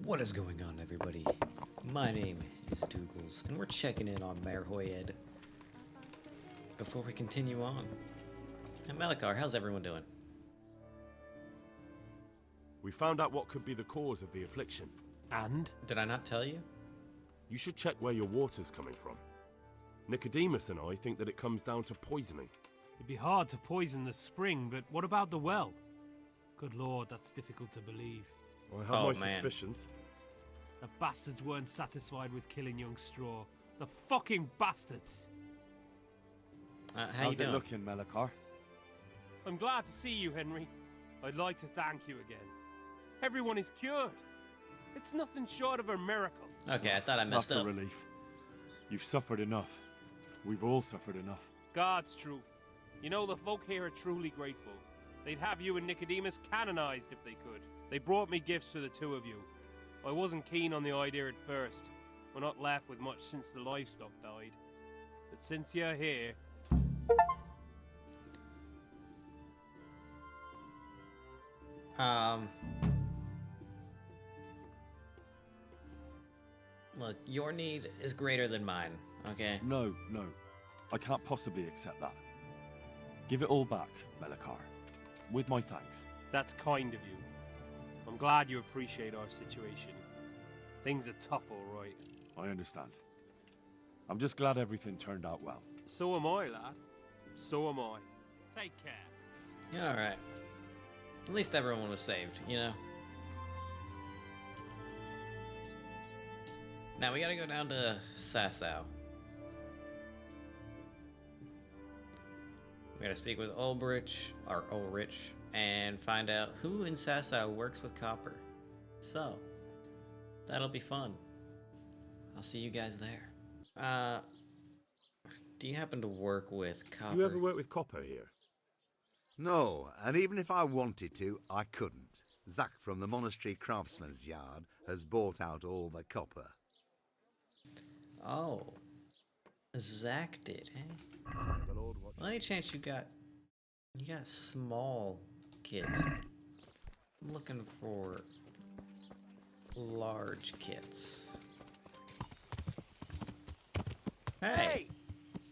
What is going on, everybody? My name is Dougals, and we're checking in on Mayor Hoyed. Before we continue on, and Melikar, how's everyone doing? We found out what could be the cause of the affliction. And? Did I not tell you? You should check where your water's coming from. Nicodemus and I think that it comes down to poisoning. It'd be hard to poison the spring, but what about the well? Good lord, that's difficult to believe. I have my suspicions. The bastards weren't satisfied with killing young Straw. The fucking bastards! How How's you doing? it looking, Melikar? I'm glad to see you, Henry. I'd like to thank you again. Everyone is cured. It's nothing short of a miracle. Okay, I thought I messed That's up. a relief. You've suffered enough. We've all suffered enough. God's truth. You know, the folk here are truly grateful. They'd have you and Nicodemus canonized if they could. They brought me gifts for the two of you. I wasn't keen on the idea at first. We're not left with much since the livestock died. But since you're here... Look, your need is greater than mine, okay? No. I can't possibly accept that. Give it all back, Melikar. With my thanks. That's kind of you. I'm glad you appreciate our situation. Things are tough, all right. I understand. I'm just glad everything turned out well. So am I, lad. So am I. Take care. Alright. At least everyone was saved, you know? Now we gotta go down to Sasau. We gotta speak with Ulrich, and find out who in Sasau works with copper. So, that'll be fun. I'll see you guys there. Do you happen to work with copper? Do you ever work with copper here? No, and even if I wanted to, I couldn't. Zach from the Monastery Craftsman's Yard has bought out all the copper. Oh. Zach did, eh? The Lord watch. Well, any chance you got small kids? I'm looking for large kits. Hey!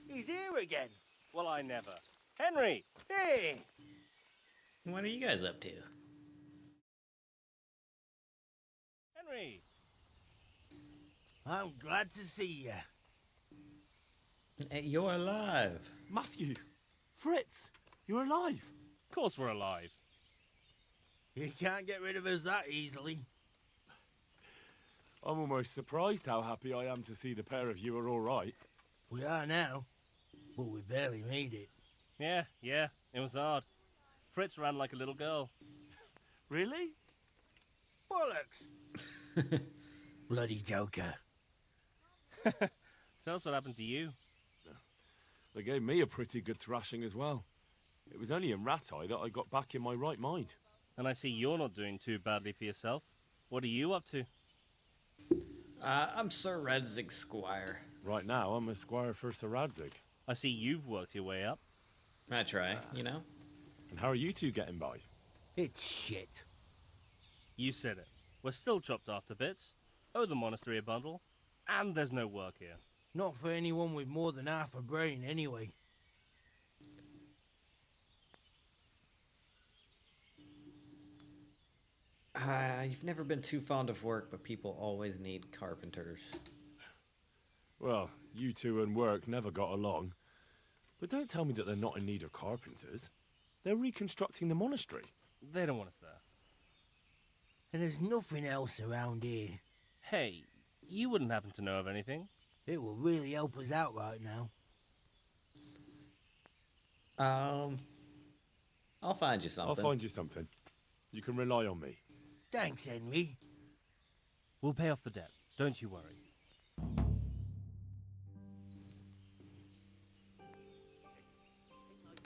He's here again. Well, I never. Henry! Hey! What are you guys up to? Henry! I'm glad to see you. Hey, you're alive. Matthew! Fritz! You're alive! Of course we're alive. You can't get rid of us that easily. I'm almost surprised how happy I am to see the pair of you are all right. We are now, but we barely made it. Yeah, it was hard. Fritz ran like a little girl. Really? Bollocks! Bloody joker. Tell us what happened to you. They gave me a pretty good thrashing as well. It was only in Rat-Eye that I got back in my right mind. And I see you're not doing too badly for yourself. What are you up to? I'm Sir Redzig Squire. Right now, I'm a squire for Sir Radzig. I see you've worked your way up. I try, you know? And how are you two getting by? It's shit. You said it. We're still chopped off to bits. Owe the monastery a bundle. And there's no work here. Not for anyone with more than half a brain, anyway. You've never been too fond of work, but people always need carpenters. Well, you two and work never got along. But don't tell me that they're not in need of carpenters. They're reconstructing the monastery. They don't want us there. And there's nothing else around here. Hey, you wouldn't happen to know of anything? It will really help us out right now. I'll find you something. I'll find you something. You can rely on me. Thanks, Henry. We'll pay off the debt. Don't you worry.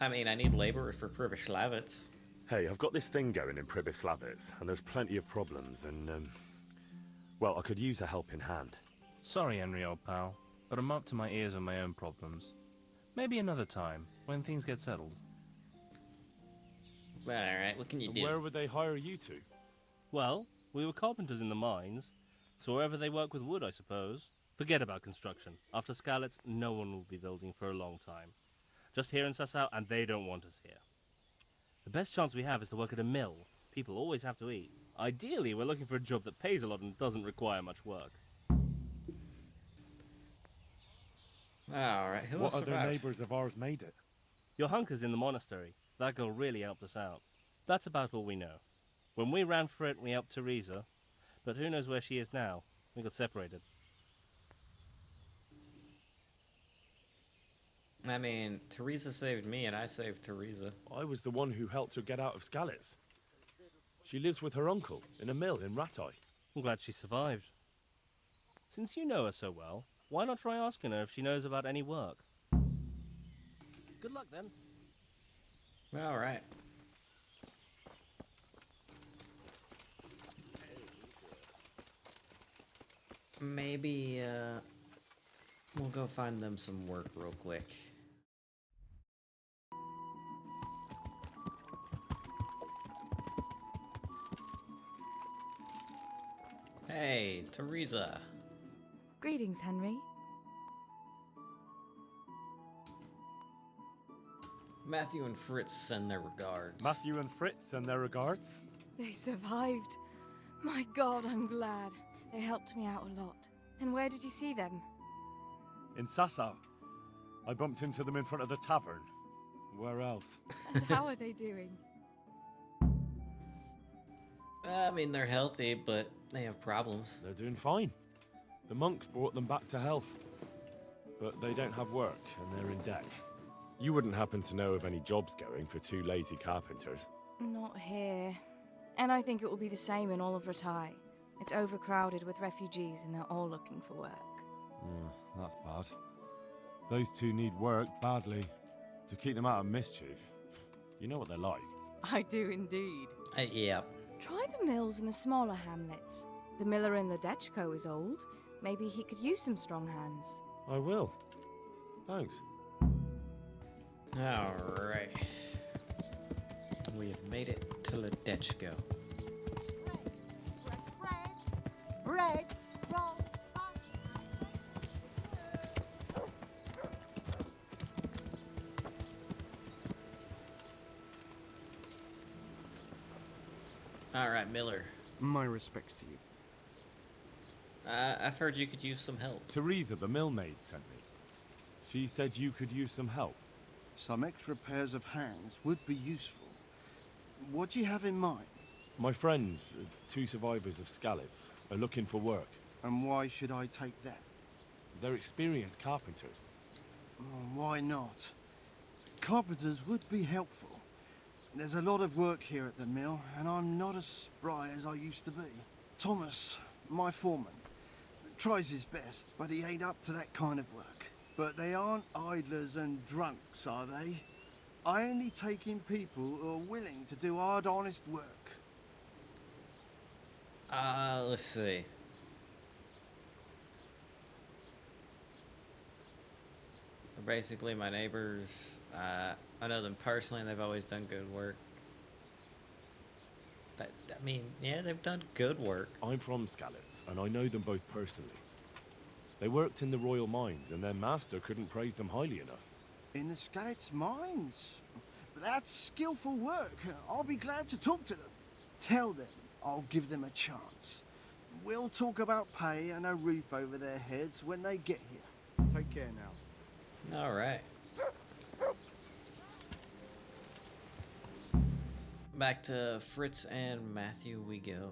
I mean, I need laborers for Pribyslavitz. Hey, I've got this thing going in Pribyslavitz, and there's plenty of problems, and, well, I could use a helping hand. Sorry, Henry, old pal, but I'm up to my ears on my own problems. Maybe another time, when things get settled. Alright, what can you And do? where would they hire you to? Well, We were carpenters in the mines, so wherever they work with wood, I suppose. Forget about construction. After Skalitz, no one will be building for a long time. Just here in Sasau, and they don't want us here. The best chance we have is to work at a mill. People always have to eat. Ideally, we're looking for a job that pays a lot and doesn't require much work. Alright, who What else other survived? neighbours of ours made it? Your hunker's in the monastery. That girl really helped us out. That's about all we know. When we ran for it, we helped Teresa. But who knows where she is now? We got separated. I mean, Teresa saved me and I saved Teresa. I was the one who helped her get out of Skalitz. She lives with her uncle in a mill in Ratai. I'm glad she survived. Since you know her so well, why not try asking her if she knows about any work? Good luck then. Alright. Maybe, we'll go find them some work real quick. Hey, Teresa. Greetings, Henry. Matthew and Fritz send their regards. Matthew and Fritz send their regards. They survived. My God, I'm glad. They helped me out a lot. And where did you see them? In Sasau. I bumped into them in front of the tavern. Where else? And how are they doing? I mean, they're healthy, but they have problems. They're doing fine. The monks brought them back to health. But they don't have work, and they're in debt. You wouldn't happen to know of any jobs going for two lazy carpenters? Not here. And I think it will be the same in all of Ratai. It's overcrowded with refugees and they're all looking for work. That's bad. Those two need work badly. To keep them out of mischief. You know what they're like. I do indeed. Yeah. Try the mills in the smaller hamlets. The miller in the Dechko is old. Maybe he could use some strong hands. I will. Thanks. Alright. We have made it to Ledechko. Bread from... Alright, Miller. My respects to you. I've heard you could use some help. Teresa, the millmaid, sent me. She said you could use some help. Some extra pairs of hands would be useful. What do you have in mind? My friends, two survivors of Skalitz, are looking for work. And why should I take that? They're experienced carpenters. Oh, why not? Carpenters would be helpful. There's a lot of work here at the mill, and I'm not as spry as I used to be. Thomas, my foreman, tries his best, but he ain't up to that kind of work. But they aren't idlers and drunks, are they? I only take in people who are willing to do hard, honest work. Let's see. They're basically my neighbors. I know them personally, and they've always done good work. I mean, yeah, they've done good work. I'm from Skalitz, and I know them both personally. They worked in the royal mines, and their master couldn't praise them highly enough. In the Skalitz mines? That's skillful work. I'll be glad to talk to them. Tell them I'll give them a chance. We'll talk about pay and a roof over their heads when they get here. Take care now. Alright. Back to Fritz and Matthew we go.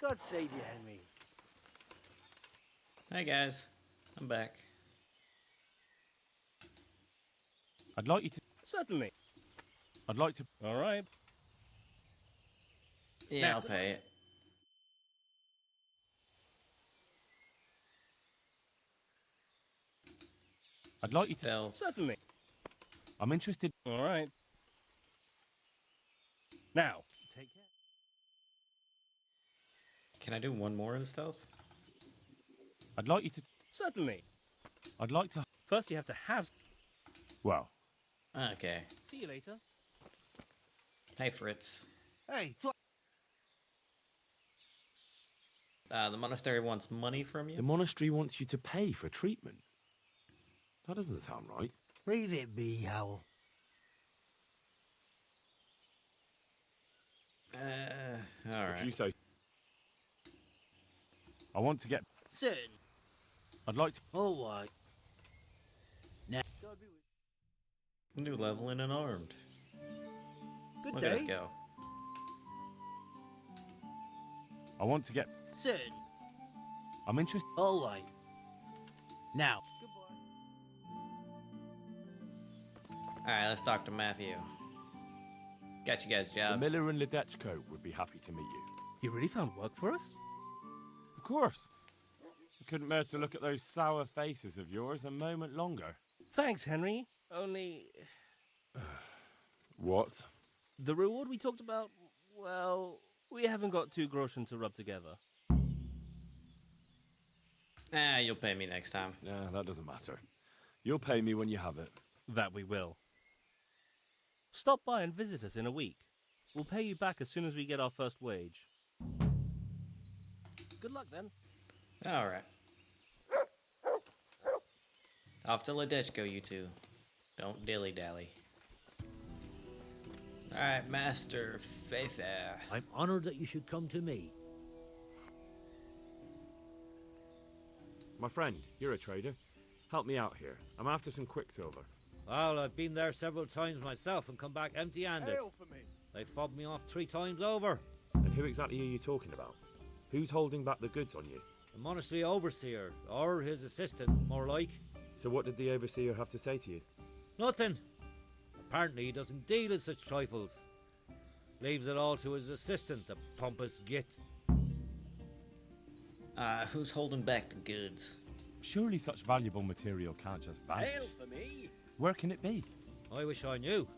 God save you, Henry. Hey guys, I'm back. I'd like you to... Certainly. I'd like to... All right. Yeah, I'll pay it. I'd like you to... Stealth. Certainly. I'm interested... All right. Now, take care. Can I do one more in stealth? I'd like you to... Certainly. I'd like to... First, you have to have. Well, Okay. See you later. Hey Fritz. Hey, The monastery wants money from you? The monastery wants you to pay for treatment. That doesn't sound right. Leave it be, Howell. Alright. If you say... I want to get... Certain. I'd like to... All right. Now, New level and unarmed. good Look at us day. go. I want to get... Certain. I'm interested... All right. Now. Alright, let's talk to Matthew. Got you guys The jobs. miller and Ledechko would be happy to meet you. You really found work for us? Of course. I couldn't bear to look at those sour faces of yours a moment longer. Thanks, Henry. Only What? the reward we talked about, well, we haven't got 2 groschen to rub together. You'll pay me next time. Yeah, that doesn't matter. You'll pay me when you have it. That we will. Stop by and visit us in a week. We'll pay you back as soon as we get our first wage. Good luck then. Alright. Off to Ledechko, you two. Don't dilly-dally. Alright, Master Fayfair. I'm honored that you should come to me. My friend, you're a trader. Help me out here. I'm after some quicksilver. Well, I've been there several times myself and come back empty-handed. Ale for me. They fobbed me off 3 times over. And who exactly are you talking about? Who's holding back the goods on you? The monastery overseer, or his assistant, more like. So what did the overseer have to say to you? Nothing. Apparently he doesn't deal in such trifles. Leaves it all to his assistant, the pompous git. Who's holding back the goods? Surely such valuable material can't just vanish. Ale for me? Where can it be? I wish I knew.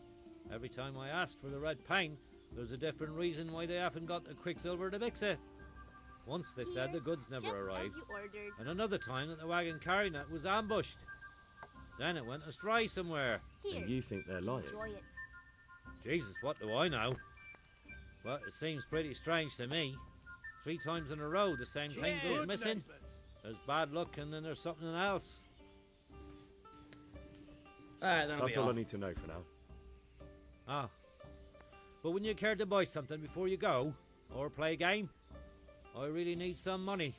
Every time I ask for the red pine, there's a different reason why they haven't got the quicksilver to mix it. Once they said the goods never arrived, and another time that the wagon carrying it was ambushed. Then it went astray somewhere. And you think they're lying? Jesus, what do I know? But it seems pretty strange to me. 3 times in a row the same thing goes missing. There's bad luck and then there's something else. Alright, that'll That's be all I need to know for now. Ah. But wouldn't you care to buy something before you go? Or play a game? I really need some money.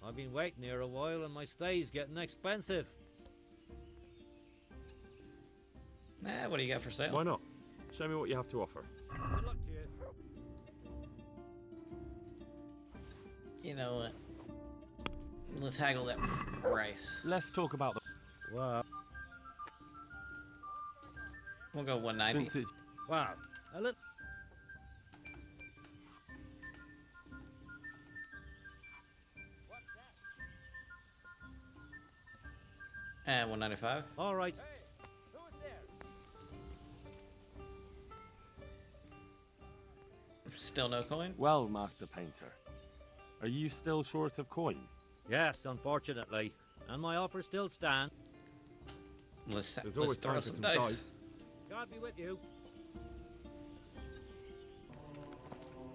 I've been waiting here a while and my stay's getting expensive. What do you got for sale? Why not? Show me what you have to offer. Good luck to you. You know what? Let's haggle that price. Let's talk about the... Wow. We'll go 190. Since it's... Wow. A little... And 195. All right. Still no coin? Well, Master Painter, are you still short of coin? Yes, unfortunately. And my offer still stands. Let's There's always throw time for some dice. God be with you.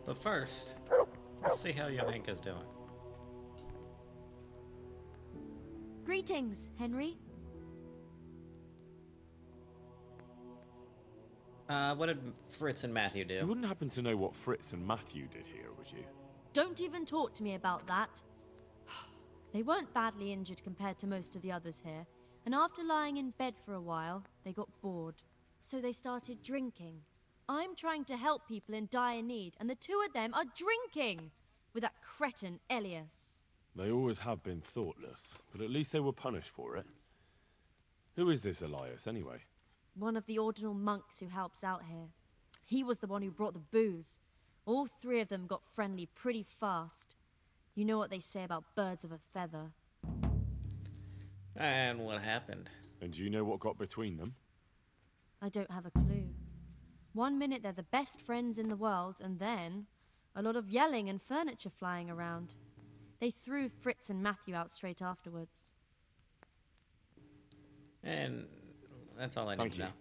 But first, let's see how Johanka's doing. Greetings, Henry. What did Fritz and Matthew You do? wouldn't happen to know what Fritz and Matthew did here, would you? Don't even talk to me about that. They weren't badly injured compared to most of the others here, and after lying in bed for a while, they got bored. So they started drinking. I'm trying to help people in dire need, and the 2 of them are drinking! With that cretin Elias. They always have been thoughtless, but at least they were punished for it. Who is this Elias, anyway? One of the ordinal monks who helps out here. He was the one who brought the booze. All 3 of them got friendly pretty fast. You know what they say about birds of a feather. And what happened? And do you know what got between them? I don't have a clue. 1 minute they're the best friends in the world, and then a lot of yelling and furniture flying around. They threw Fritz and Matthew out straight afterwards. And that's all I need Thank to you. know.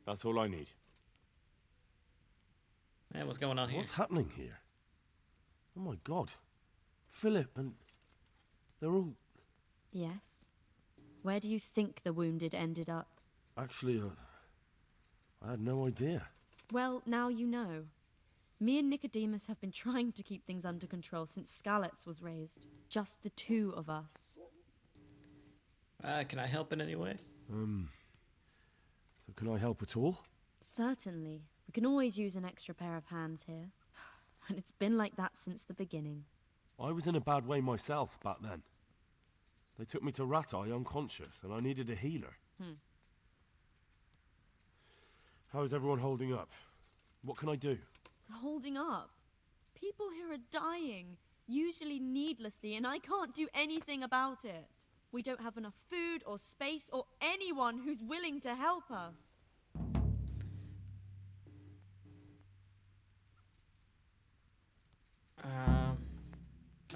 That's all I need. And what's going on here? What's happening here? Oh my god. Philip, and they're all... Yes? Where do you think the wounded ended up? Actually, I had no idea. Well, now you know. Me and Nicodemus have been trying to keep things under control since Skalitz was raised. Just the two of us. Can I help in any way? So can I help at all? Certainly. We can always use an extra pair of hands here. And it's been like that since the beginning. I was in a bad way myself back then. They took me to Rattay unconscious, and I needed a healer. How is everyone holding up? What can I do? Holding up? People here are dying, usually needlessly, and I can't do anything about it. We don't have enough food or space or anyone who's willing to help us.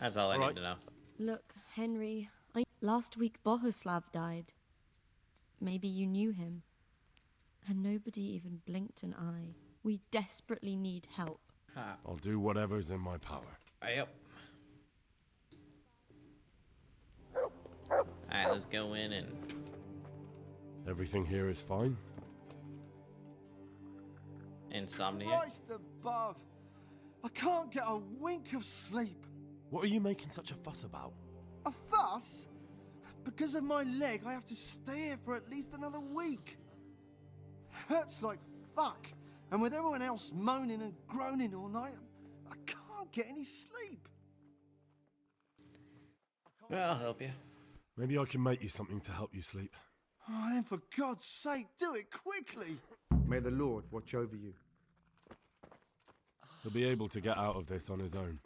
That's all I need to know. Look, Henry, last week Bohuslav died. Maybe you knew him. And nobody even blinked an eye. We desperately need help. I'll do whatever's in my power. Yep. Alright, let's go in and... Everything here is fine? Insomnia. Christ above! I can't get a wink of sleep. What are you making such a fuss about? A fuss? Because of my leg, I have to stay here for at least another week. Hurts like fuck. And with everyone else moaning and groaning all night, I can't get any sleep. I'll help you. Maybe I can make you something to help you sleep. Oh, then for God's sake, do it quickly. May the Lord watch over you. He'll be able to get out of this on his own.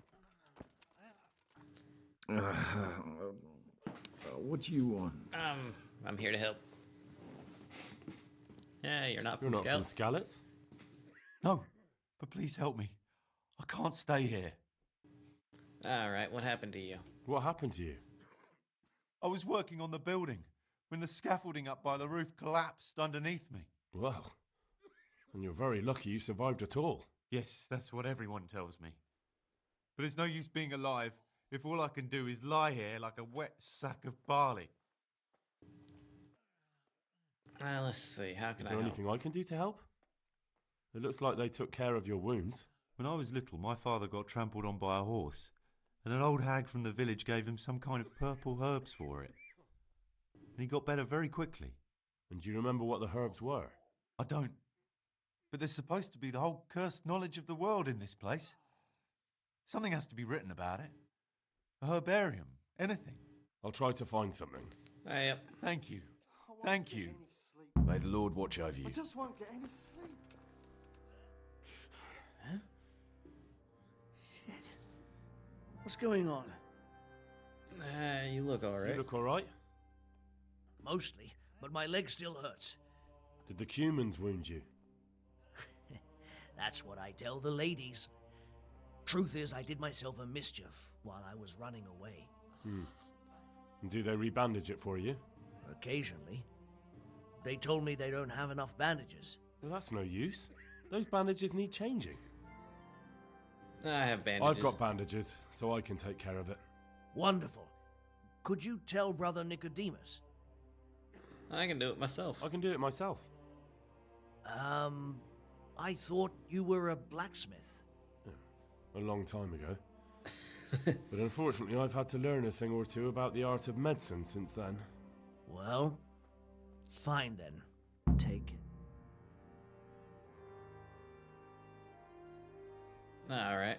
What do you want? I'm here to help. Yeah, you're not You're from not from Skalitz? No, but please help me. I can't stay here. Alright, what happened to you? What happened to you? I was working on the building when the scaffolding up by the roof collapsed underneath me. Well, and you're very lucky you survived at all. Yes, that's what everyone tells me. But it's no use being alive if all I can do is lie here like a wet sack of barley. Let's see, how can Is I there help? anything I can do to help? It looks like they took care of your wounds. When I was little, my father got trampled on by a horse, and an old hag from the village gave him some kind of purple herbs for it. And he got better very quickly. And do you remember what the herbs were? I don't. But there's supposed to be the whole cursed knowledge of the world in this place. Something has to be written about it. A herbarium, anything. I'll try to find something. Yep. Thank you. Thank you. May the Lord watch over you. I just won't get any sleep. Huh? Shit. What's going on? You look alright. You look alright? Mostly, but my leg still hurts. Did the Cumans wound you? That's what I tell the ladies. Truth is, I did myself a mischief while I was running away. And do they rebandage it for you? Occasionally. They told me they don't have enough bandages. Well, that's no use. Those bandages need changing. I have bandages. I've got bandages, so I can take care of it. Wonderful. Could you tell Brother Nicodemus? I can do it myself. I can do it myself. I thought you were a blacksmith. A long time ago. But unfortunately, I've had to learn a thing or two about the art of medicine since then. Well, fine then. Take it. Alright.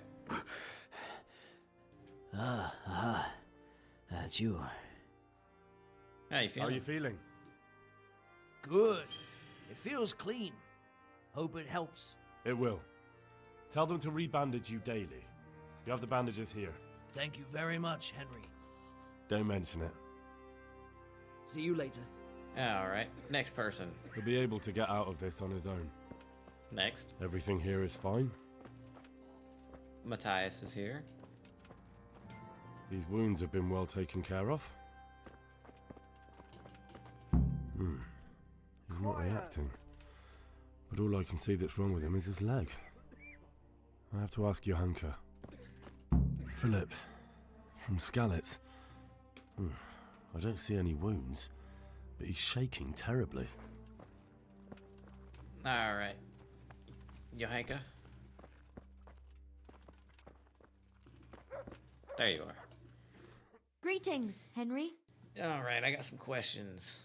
That's you. How you feeling? How are you feeling? Good. It feels clean. Hope it helps. It will. Tell them to rebandage you daily. You have the bandages here. Thank you very much, Henry. Don't mention it. See you later. Alright, next person. He'll be able to get out of this on his own. Next. Everything here is fine. Matthias is here. These wounds have been well taken care of. He's not reacting. But all I can see that's wrong with him is his leg. I have to ask Johanka. Philip, From Skalitz. I don't see any wounds, but he's shaking terribly. Alright. Johanka? There you are. Greetings, Henry. Alright, I got some questions.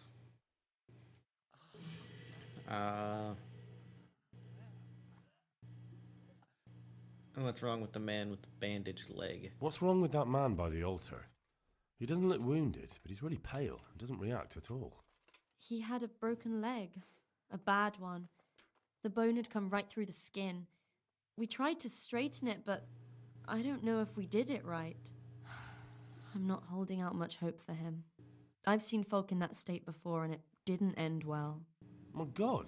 What's wrong with the man with the bandaged leg? What's wrong with that man by the altar? He doesn't look wounded, but he's really pale and doesn't react at all. He had a broken leg. A bad one. The bone had come right through the skin. We tried to straighten it, but I don't know if we did it right. I'm not holding out much hope for him. I've seen folk in that state before, and it didn't end well. My God,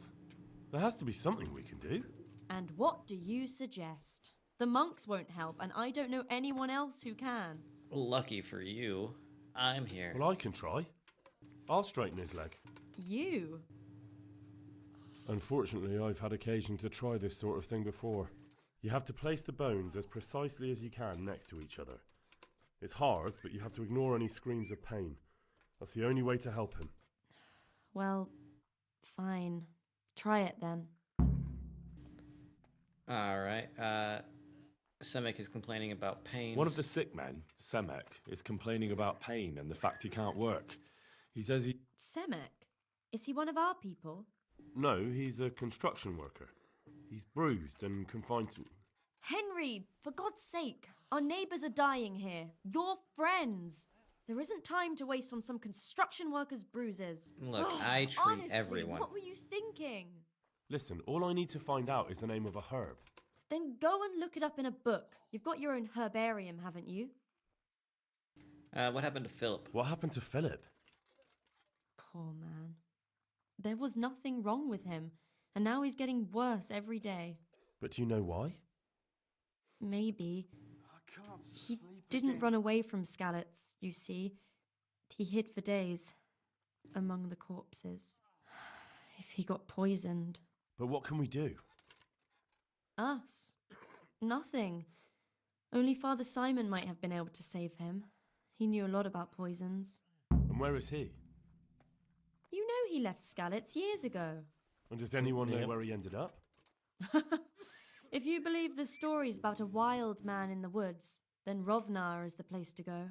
there has to be something we can do. And what do you suggest? The monks won't help, and I don't know anyone else who can. Lucky for you, I'm here. Well, I can try. I'll straighten his leg. You? Unfortunately, I've had occasion to try this sort of thing before. You have to place the bones as precisely as you can next to each other. It's hard, but you have to ignore any screams of pain. That's the only way to help him. Well, fine. Try it then. Alright, Semek is complaining about pain. One of the sick men, Semek, is complaining about pain and the fact he can't work. He says he... Semek? Is he one of our people? No, he's a construction worker. He's bruised and confined to... Henry, for God's sake, our neighbours are dying here. Your friends. There isn't time to waste on some construction worker's bruises. Look, I treat Honestly, everyone. What were you thinking? Listen, all I need to find out is the name of a herb. Then go and look it up in a book. You've got your own herbarium, haven't you? What happened to Philip? What happened to Philip? Poor man. There was nothing wrong with him, and now he's getting worse every day. But do you know why? Maybe. He didn't run away from Skalitz, you see. He hid for days, among the corpses. If he got poisoned... But what can we do? Us? Nothing. Only Father Simon might have been able to save him. He knew a lot about poisons. And where is he? You know he left Skalitz years ago. And does anyone know where he ended up? If you believe the stories about a wild man in the woods, then Rovnar is the place to go.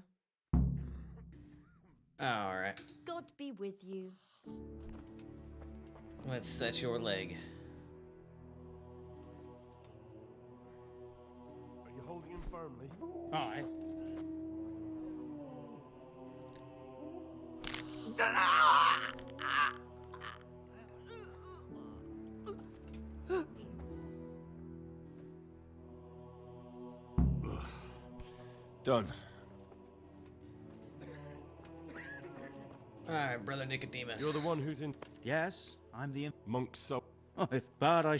Alright, God be with you. let's set your leg. Are you holding him firmly? Aye. Done. Alright, Brother Nicodemus. You're the one who's in... Yes, I'm the... Monk, so... Oh, if bad I...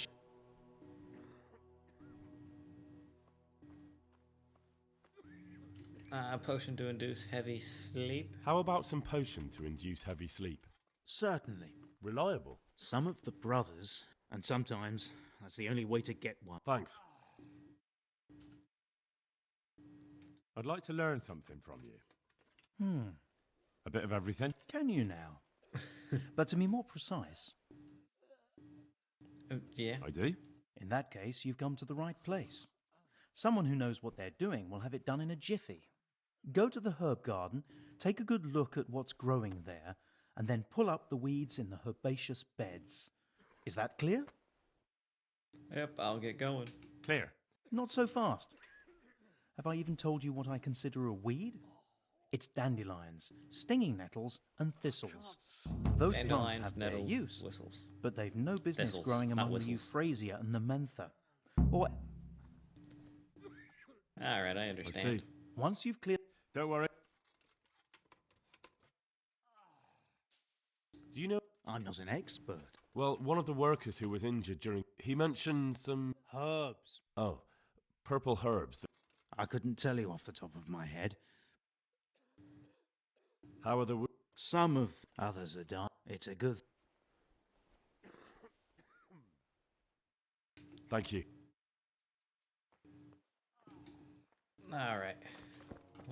A potion to induce heavy sleep? How about some potion to induce heavy sleep? Certainly. Reliable? Some of the brothers, and sometimes that's the only way to get one. Thanks. I'd like to learn something from you. A bit of everything. Can you now? But to be more precise... Yeah? I do. In that case, you've come to the right place. Someone who knows what they're doing will have it done in a jiffy. Go to the herb garden, take a good look at what's growing there, and then pull up the weeds in the herbaceous beds. Is that clear? Yep, I'll get going. Clear. Not so fast. Have I even told you what I consider a weed? It's dandelions, stinging nettles, and thistles. Those plants have their nettles, use, whistles. but they've no business Thistles, growing not among the whistles. euphrasia and the mentha. Or Alright, I I understand. see. once you've cleared... Don't worry. Do you know... I'm not an expert. Well, one of the workers who was injured during... He mentioned some... Herbs. Oh, purple herbs. I couldn't tell you off the top of my head. How are the... Some of others are done. It's a good... Thank you. Alright.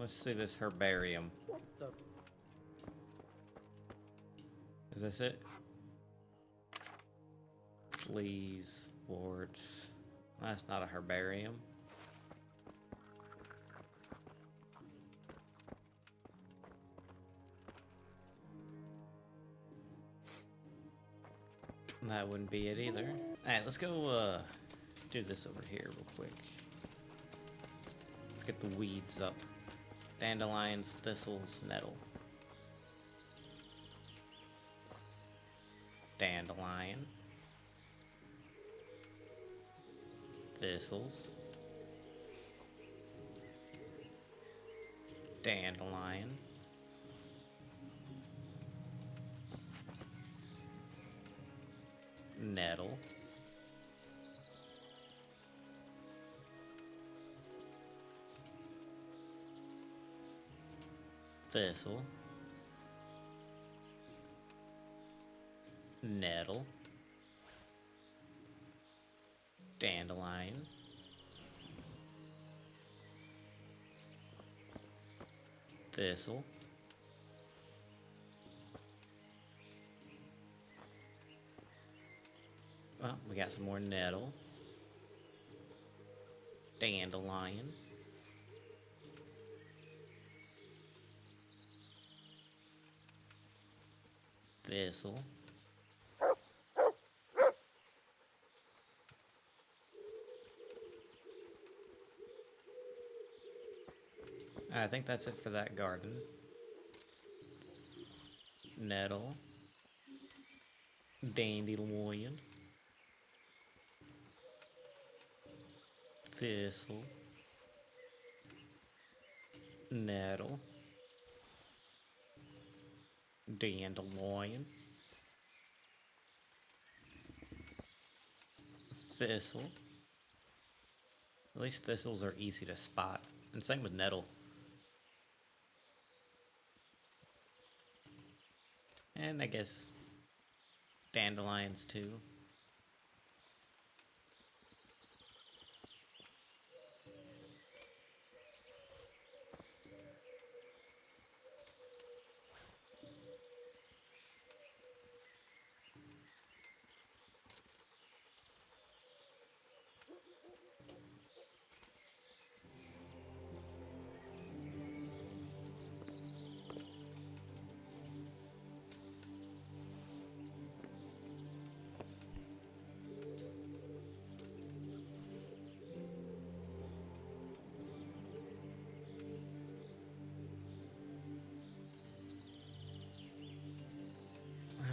Let's see this herbarium. Is this it? Fleas, warts. That's not a herbarium. That wouldn't be it either. Alright, let's go do this over here real quick. Let's get the weeds up. Dandelions, thistles, nettle. Dandelion. Thistles. Dandelion. Nettle. Thistle. Nettle. Dandelion. Thistle. Well, we got some more nettle. Dandelion. Thistle. I think that's it for that garden. Nettle. Dandelion. Thistle. Nettle. Dandelion. Thistle. At least thistles are easy to spot. And same with nettle. And I guess dandelions too.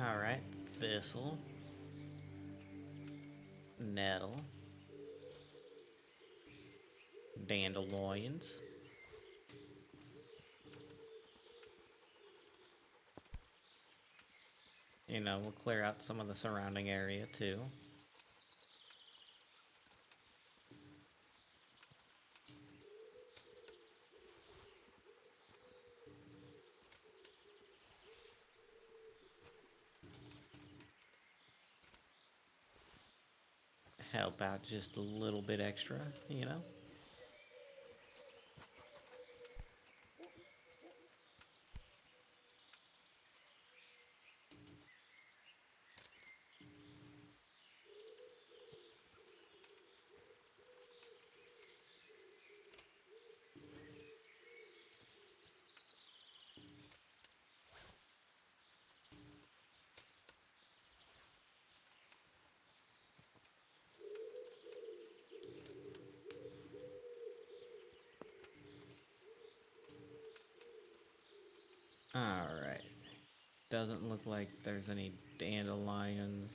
Alright, thistle, nettle, dandelions, you know, we'll clear out some of the surrounding area too. Help out just a little bit extra, you know? Alright. Doesn't look like there's any dandelions.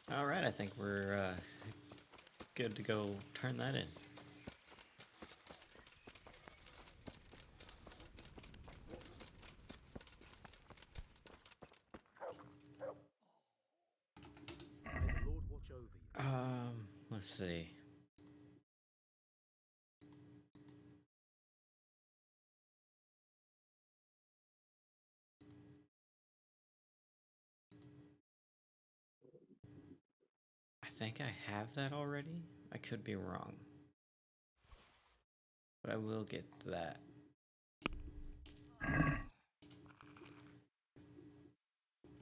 Alright, I think we're good to go turn that in. May the Lord watch over you. Let's see. think I have that already. I could be wrong. But I will get that.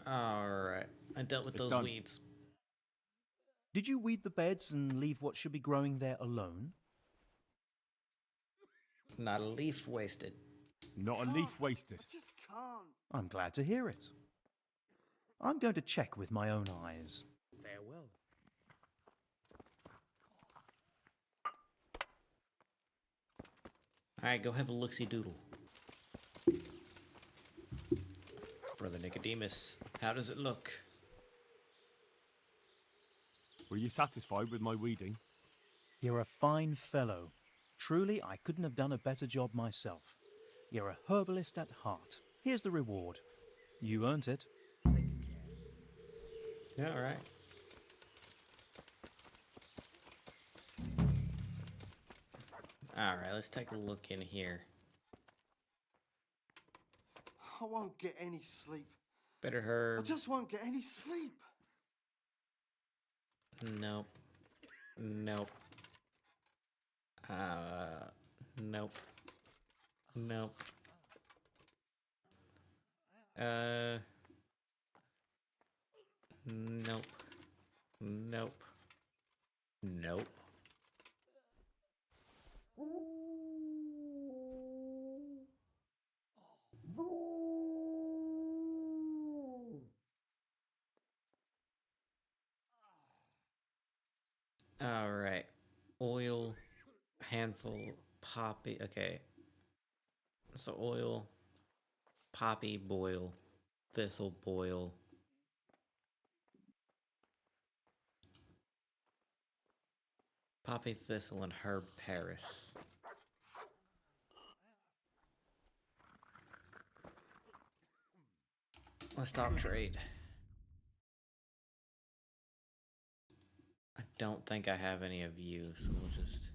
Alright. I dealt with those weeds. Did you weed the beds and leave what should be growing there alone? Not a leaf wasted. Not a leaf wasted. I just can't. I'm glad to hear it. I'm going to check with my own eyes. Farewell. Alright, go have a look-see doodle. Brother Nicodemus, how does it look? Were you satisfied with my weeding? You're a fine fellow. Truly, I couldn't have done a better job myself. You're a herbalist at heart. Here's the reward. You earned it. Yeah, alright. Alright, let's take a look in here. I won't get any sleep. Better herb. I just won't get any sleep. Nope. Nope. Nope. Nope. Nope. Nope. Nope. Alright. Oil, handful, poppy. Okay. So oil, poppy, boil, thistle, boil. Poppy, thistle, and herb Paris. Let's talk trade. I don't think I have any of you, so we'll just...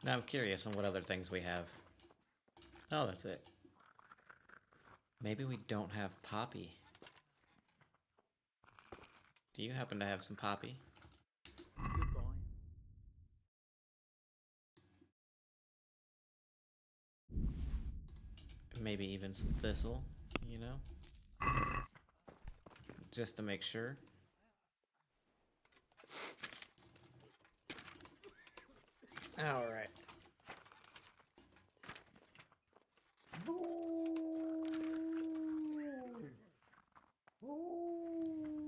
Now I'm curious on what other things we have. Oh, that's it. Maybe we don't have poppy. Do you happen to have some poppy? Goodbye. Maybe even some thistle, you know? Just to make sure. Alright.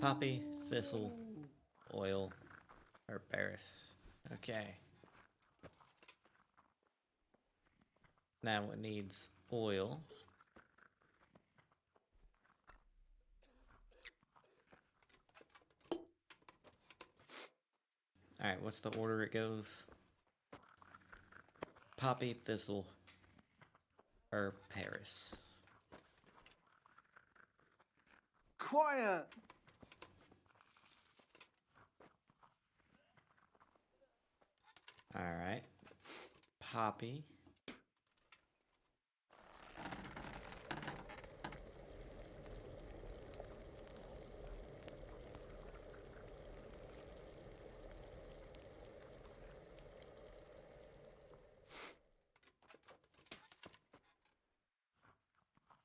Poppy, thistle, oil, or Paris. Okay. Now it needs oil. Alright, what's the order it goes? Poppy, thistle, or Paris. Quiet! Alright. Poppy.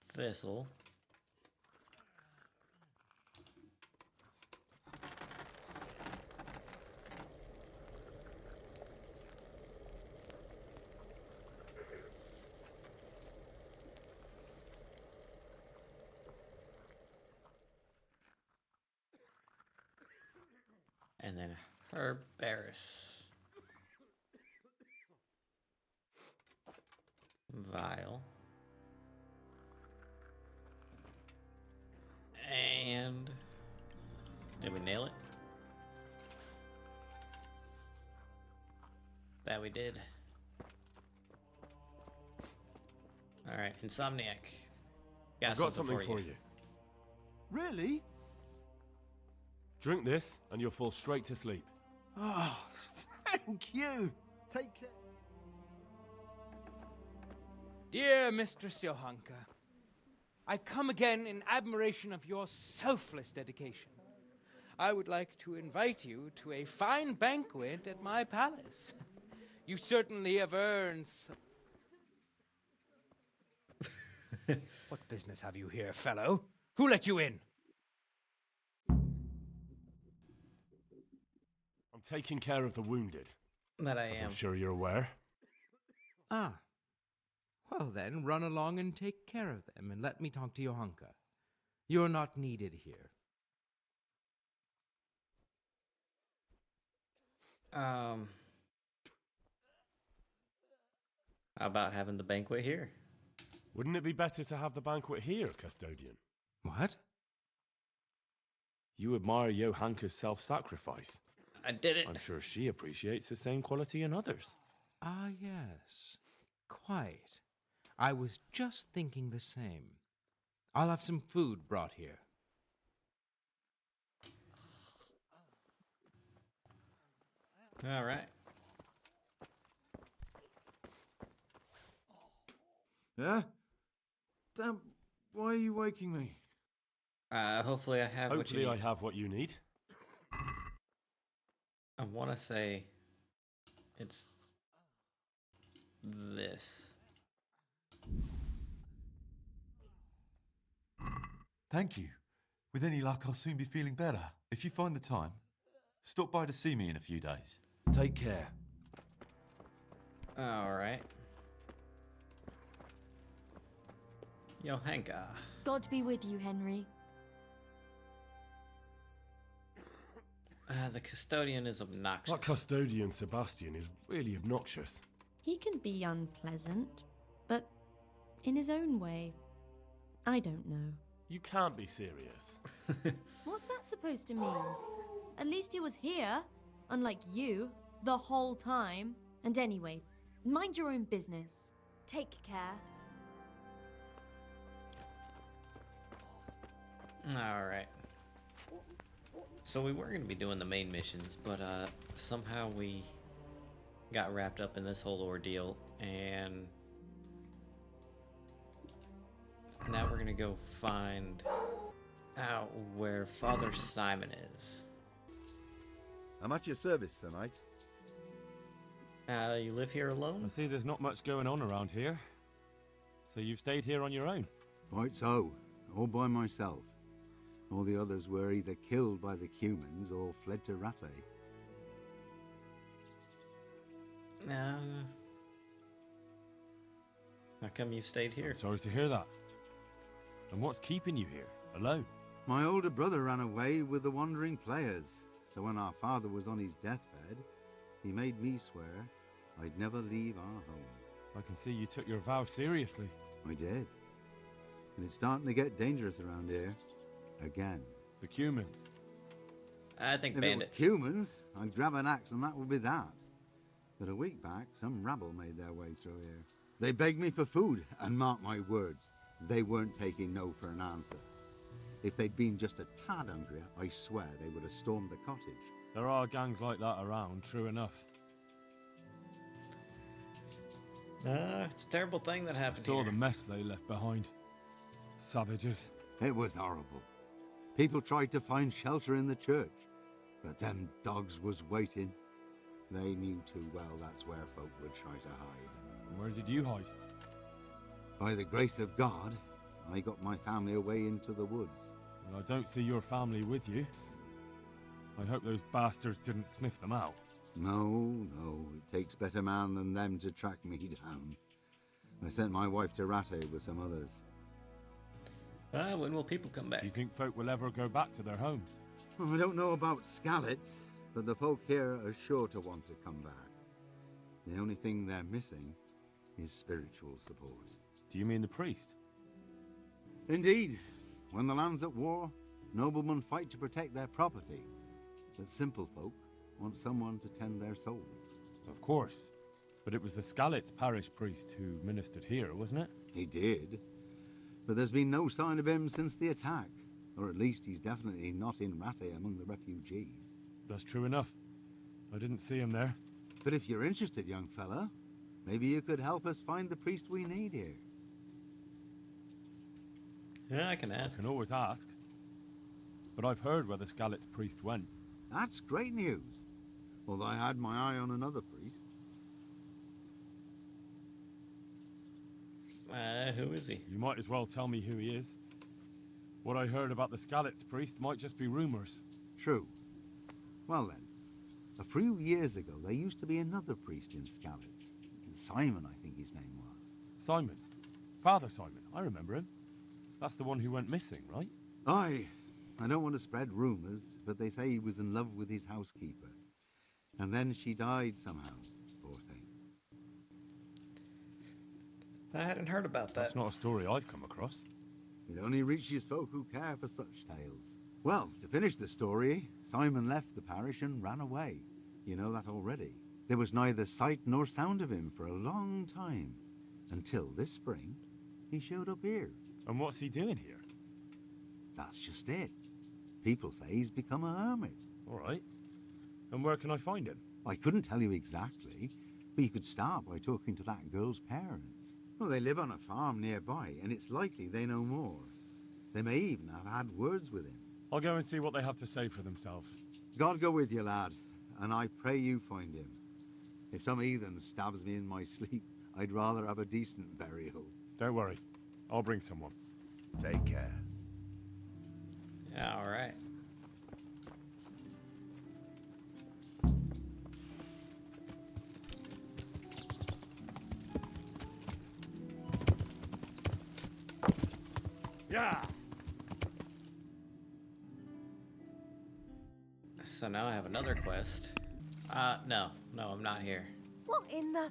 Thistle. And then herb Paris. Vial. And did we nail it? That we did. Alright, Insomniac. I've got something for you. Really? Drink this, and you'll fall straight to sleep. Oh, thank you. Take care. Dear Mistress Johanka, I come again in admiration of your selfless dedication. I would like to invite you to a fine banquet at my palace. You certainly have earned some... What business have you here, fellow? Who let you in? I'm taking care of the wounded. That I as am. I'm sure you're aware. Ah. Well then, run along and take care of them, and let me talk to Johanka. You're not needed here. How about having the banquet here? Wouldn't it be better to have the banquet here, Custodian? What? You admire Johanka's self-sacrifice. I did it. I'm sure she appreciates the same quality in others. Ah, yes. Quite. I was just thinking the same. I'll have some food brought here. All right. Yeah? Damn, why are you waking me? Hopefully I have what you Hopefully need. I have what you need. I want to say it's this. Thank you. With any luck, I'll soon be feeling better. If you find the time, stop by to see me in a few days. Take care. All right. Johanka. God be with you, Henry. The custodian is obnoxious. That custodian, Sebastian, is really obnoxious. He can be unpleasant, but in his own way. I don't know. You can't be serious. What's that supposed to mean? At least he was here, unlike you, the whole time. And anyway, mind your own business. Take care. All right. So we were going to be doing the main missions, but somehow we got wrapped up in this whole ordeal, and now we're going to go find out where Father Simon is. I'm at your service tonight. You live here alone? I see there's not much going on around here. So you've stayed here on your own? Right so, all by myself. All the others were either killed by the Cumans or fled to Rattay. How come you've stayed here? Sorry to hear that. And what's keeping you here, alone? My older brother ran away with the wandering players, so when our father was on his deathbed, he made me swear I'd never leave our home. I can see you took your vow seriously. I did. And it's starting to get dangerous around here. Again. The Cumans. I think if bandits. It were humans, I'd grab an axe and that would be that. But a week back, some rabble made their way through here. They begged me for food, and mark my words, they weren't taking no for an answer. If they'd been just a tad hungrier, I swear they would have stormed the cottage. There are gangs like that around, true enough. It's a terrible thing that happened I saw here. the mess they left behind. Savages. It was horrible. People tried to find shelter in the church, but them dogs was waiting. They knew too well that's where folk would try to hide. Where did you hide? By the grace of God, I got my family away into the woods. And I don't see your family with you. I hope those bastards didn't sniff them out. No, it takes better man than them to track me down. I sent my wife to Rattay with some others. When will people come back? Do you think folk will ever go back to their homes? Well, I don't know about Skallets, but the folk here are sure to want to come back. The only thing they're missing is spiritual support. Do you mean the priest? Indeed. When the land's at war, noblemen fight to protect their property. But simple folk want someone to tend their souls. Of course. But it was the Skallets parish priest who ministered here, wasn't it? He did. But there's been no sign of him since the attack. Or at least he's definitely not in Rattay among the refugees. That's true enough. I didn't see him there. But if you're interested, young fella, maybe you could help us find the priest we need here. Yeah, I can ask. I can always ask. But I've heard where the Skalitz priest went. That's great news. Although I had my eye on another priest. Who is he? You might as well tell me who he is. What I heard about the Skalitz priest might just be rumors. True. Well then, a few years ago there used to be another priest in Skalitz. Simon, I think his name was. Simon? Father Simon, I remember him. That's the one who went missing, right? Aye. I don't want to spread rumors, but they say he was in love with his housekeeper. And then she died somehow, poor thing. I hadn't heard about that. That's not a story I've come across. It only reaches folk who care for such tales. Well, to finish the story, Simon left the parish and ran away. You know that already. There was neither sight nor sound of him for a long time. Until this spring, he showed up here. And what's he doing here? That's just it. People say he's become a hermit. All right. And where can I find him? I couldn't tell you exactly, but you could start by talking to that girl's parents. Well, they live on a farm nearby, and it's likely they know more. They may even have had words with him. I'll go and see what they have to say for themselves. God go with you, lad, and I pray you find him. If some heathen stabs me in my sleep, I'd rather have a decent burial. Don't worry. I'll bring someone. Take care. Yeah, all right. Yeah. So now I have another quest. No, I'm not here. What in the...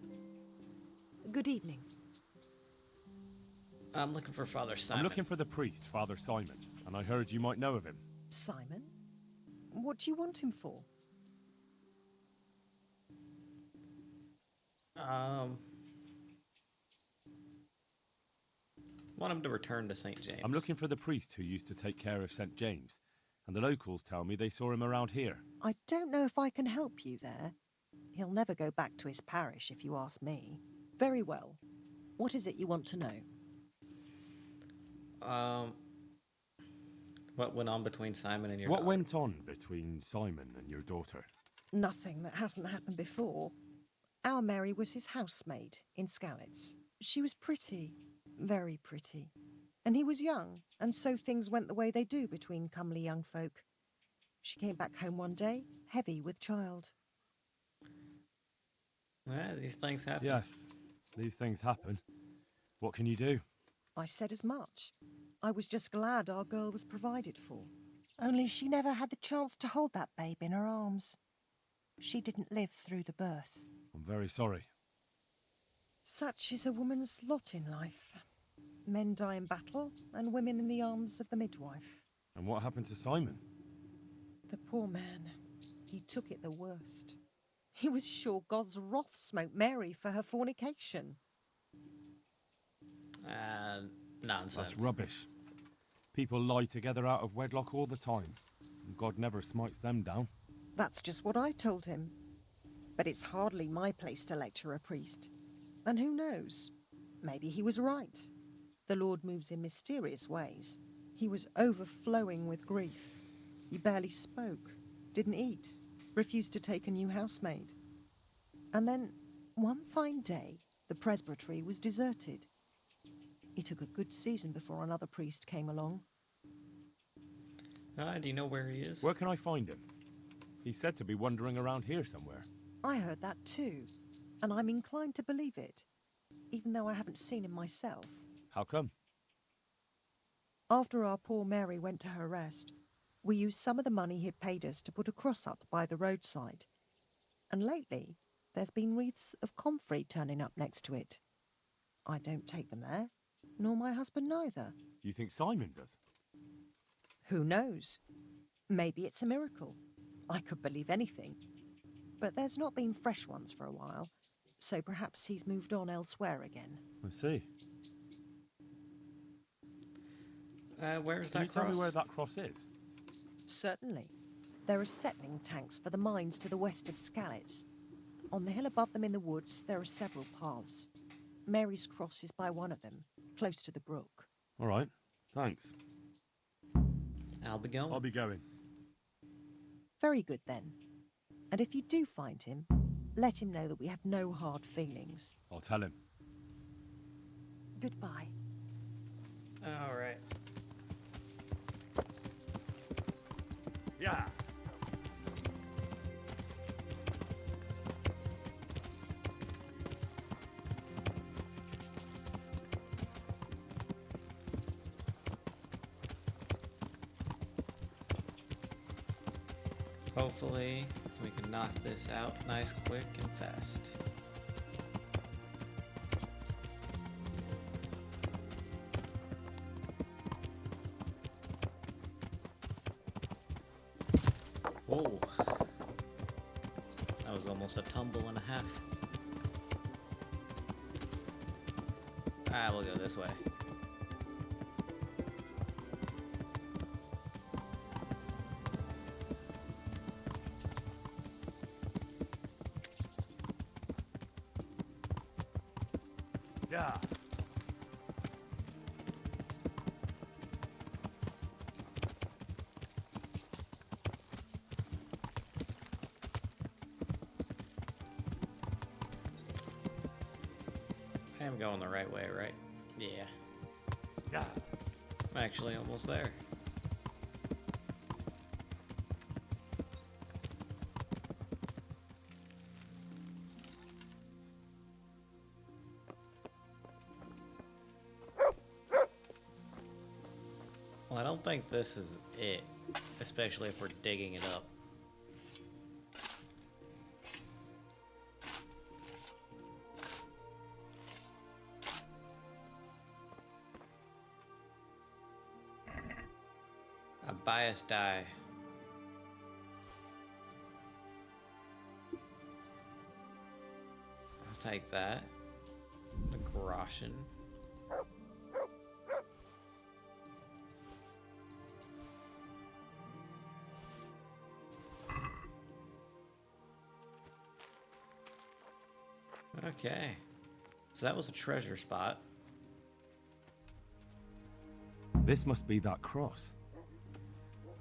Good evening. I'm looking for Father Simon. I'm looking for the priest, Father Simon, and I heard you might know of him. Simon? What do you want him for? Want him to return to St. James. I'm looking for the priest who used to take care of St. James, and the locals tell me they saw him around here. I don't know if I can help you there. He'll never go back to his parish, if you ask me. Very well. What is it you want to know? What went on between Simon and your What daughter? went on between Simon and your daughter? Nothing that hasn't happened before. Our Mary was his housemaid in Skalitz. She was pretty, very pretty. And he was young, and so things went the way they do between comely young folk. She came back home one day, heavy with child. Well, these things happen. Yes, these things happen. What can you do? I said as much. I was just glad our girl was provided for. Only she never had the chance to hold that babe in her arms. She didn't live through the birth. I'm very sorry. Such is a woman's lot in life. Men die in battle, and women in the arms of the midwife. And what happened to Simon? The poor man, he took it the worst. He was sure God's wrath smote Mary for her fornication. Nonsense. That's rubbish. People lie together out of wedlock all the time, and God never smites them down. That's just what I told him. But it's hardly my place to lecture a priest. And who knows? Maybe he was right. The Lord moves in mysterious ways. He was overflowing with grief. He barely spoke, didn't eat, refused to take a new housemaid. And then, one fine day, the presbytery was deserted. It took a good season before another priest came along. Do you know where he is? Where can I find him? He's said to be wandering around here somewhere. I heard that too, and I'm inclined to believe it, even though I haven't seen him myself. How come? After our poor Mary went to her rest, we used some of the money he'd paid us to put a cross up by the roadside. And lately, there's been wreaths of comfrey turning up next to it. I don't take them there, nor my husband neither. You think Simon does? Who knows? Maybe it's a miracle. I could believe anything. But there's not been fresh ones for a while, so perhaps he's moved on elsewhere again. I see. Where's Can that you tell cross? me where that cross is? Certainly. There are settling tanks for the mines to the west of Skalitz. On the hill above them in the woods, there are several paths. Mary's Cross is by one of them, close to the brook. All right, thanks. I'll be going. I'll be going. Very good then. And if you do find him, let him know that we have no hard feelings. I'll tell him. Goodbye. All right. Yeah. Hopefully, we can knock this out nice, quick, and fast. Whoa. That was almost a tumble and a half. Ah, we'll go this way. Yeah. I am going the right way, right? Yeah. Yeah. I'm actually almost there. Well, I don't think this is it, especially if we're digging it up. A bias die. I'll take that. The groschen. Okay. So that was a treasure spot. This must be that cross.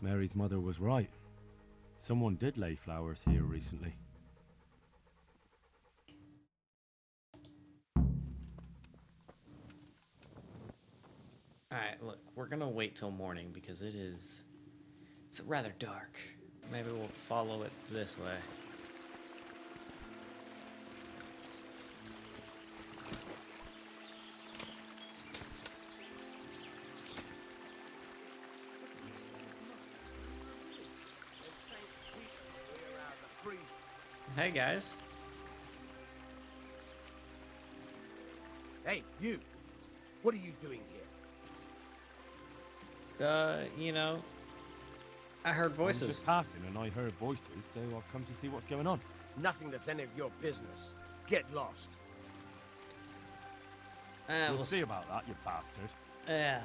Mary's mother was right. Someone did lay flowers here recently. Alright, look, we're gonna wait till morning because it's rather dark. Maybe we'll follow it this way. Hey guys. Hey, you! What are you doing here? You know, I heard I was voices. just passing and I heard voices, so I've come to see what's going on. Nothing that's any of your business. Get lost. We'll see about that, you bastard. Yeah.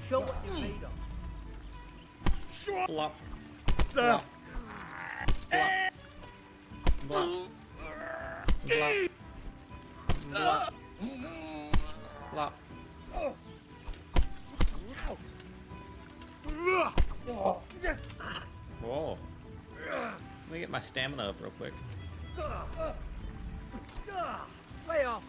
Show what you're made of. Blop. Blop. Blop. Blop. Blop. Blop. Whoa. Let me get my stamina up real quick. Lay off.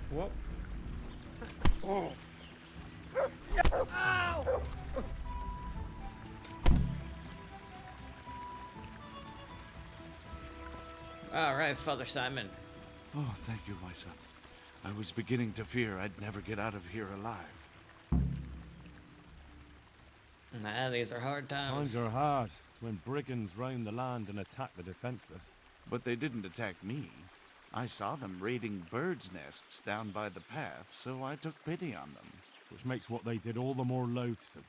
Whoop. Oh. Ow! All right, Father Simon. Oh, thank you, my son. I was beginning to fear I'd never get out of here alive. Nah, these are hard times. Times are hard when brigands roam the land and attack the defenseless. But they didn't attack me. I saw them raiding birds' nests down by the path, so I took pity on them. Which makes what they did all the more loathsome.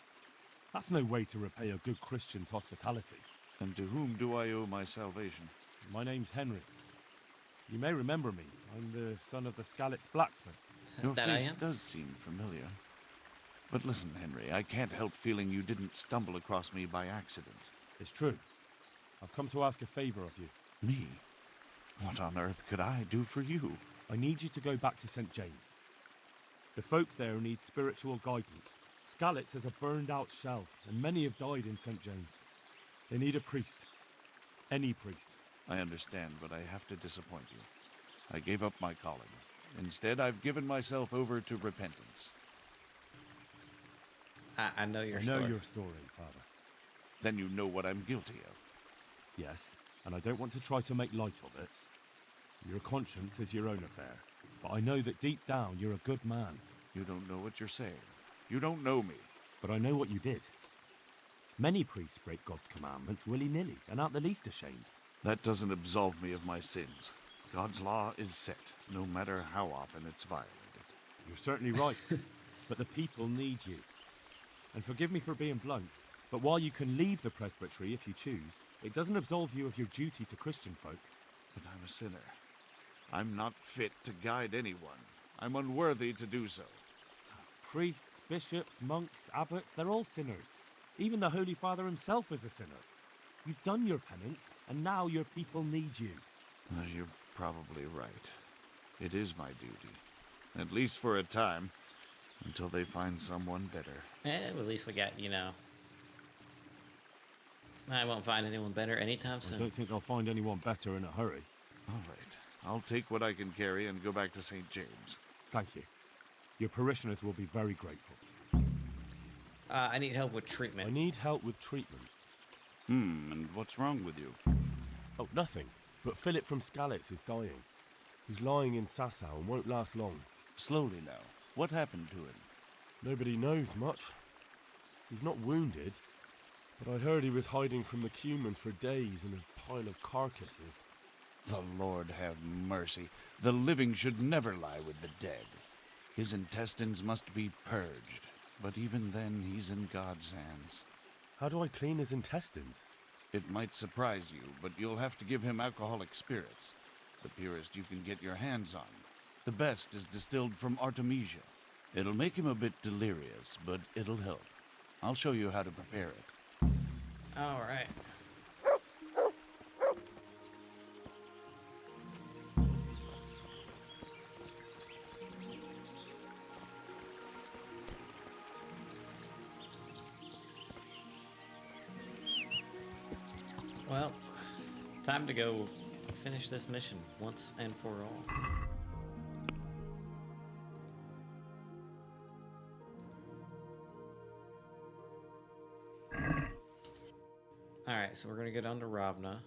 That's no way to repay a good Christian's hospitality. And to whom do I owe my salvation? My name's Henry. You may remember me. I'm the son of the Skalitz blacksmith. Your That I face am? does seem familiar. But listen, Henry, I can't help feeling you didn't stumble across me by accident. It's true. I've come to ask a favor of you. Me? What on earth could I do for you? I need you to go back to St. James. The folk there need spiritual guidance. Skalitz has a burned-out shell, and many have died in St. James. They need a priest. Any priest. I understand, but I have to disappoint you. I gave up my calling. Instead, I've given myself over to repentance. I know your I story. know your story, Father. Then you know what I'm guilty of. Yes, and I don't want to try to make light of it. Your conscience is your own affair, but I know that deep down you're a good man. You don't know what you're saying. You don't know me. But I know what you did. Many priests break God's commandments willy-nilly and aren't the least ashamed. That doesn't absolve me of my sins. God's law is set, no matter how often it's violated. You're certainly right, but the people need you. And forgive me for being blunt, but while you can leave the presbytery if you choose, it doesn't absolve you of your duty to Christian folk. But I'm a sinner. I'm not fit to guide anyone. I'm unworthy to do so. Priests, bishops, monks, abbots, they're all sinners. Even the Holy Father himself is a sinner. You've done your penance, and now your people need you. You're probably right. It is my duty. At least for a time. Until they find someone better. At least we got, you know. I won't find anyone better anytime soon. I don't think I'll find anyone better in a hurry. All right. I'll take what I can carry and go back to St. James. Thank you. Your parishioners will be very grateful. I need help with treatment. I need help with treatment. And what's wrong with you? Oh, nothing. But Philip from Skalitz is dying. He's lying in Sasau and won't last long. Slowly now. What happened to him? Nobody knows much. He's not wounded, but I heard he was hiding from the Cumans for days in a pile of carcasses. The Lord have mercy. The living should never lie with the dead. His intestines must be purged, but even then he's in God's hands. How do I clean his intestines? It might surprise you, but you'll have to give him alcoholic spirits. The purest you can get your hands on. The best is distilled from Artemisia. It'll make him a bit delirious, but it'll help. I'll show you how to prepare it. All right. Well, time to go finish this mission once and for all. Alright, so we're gonna go down to Ravna.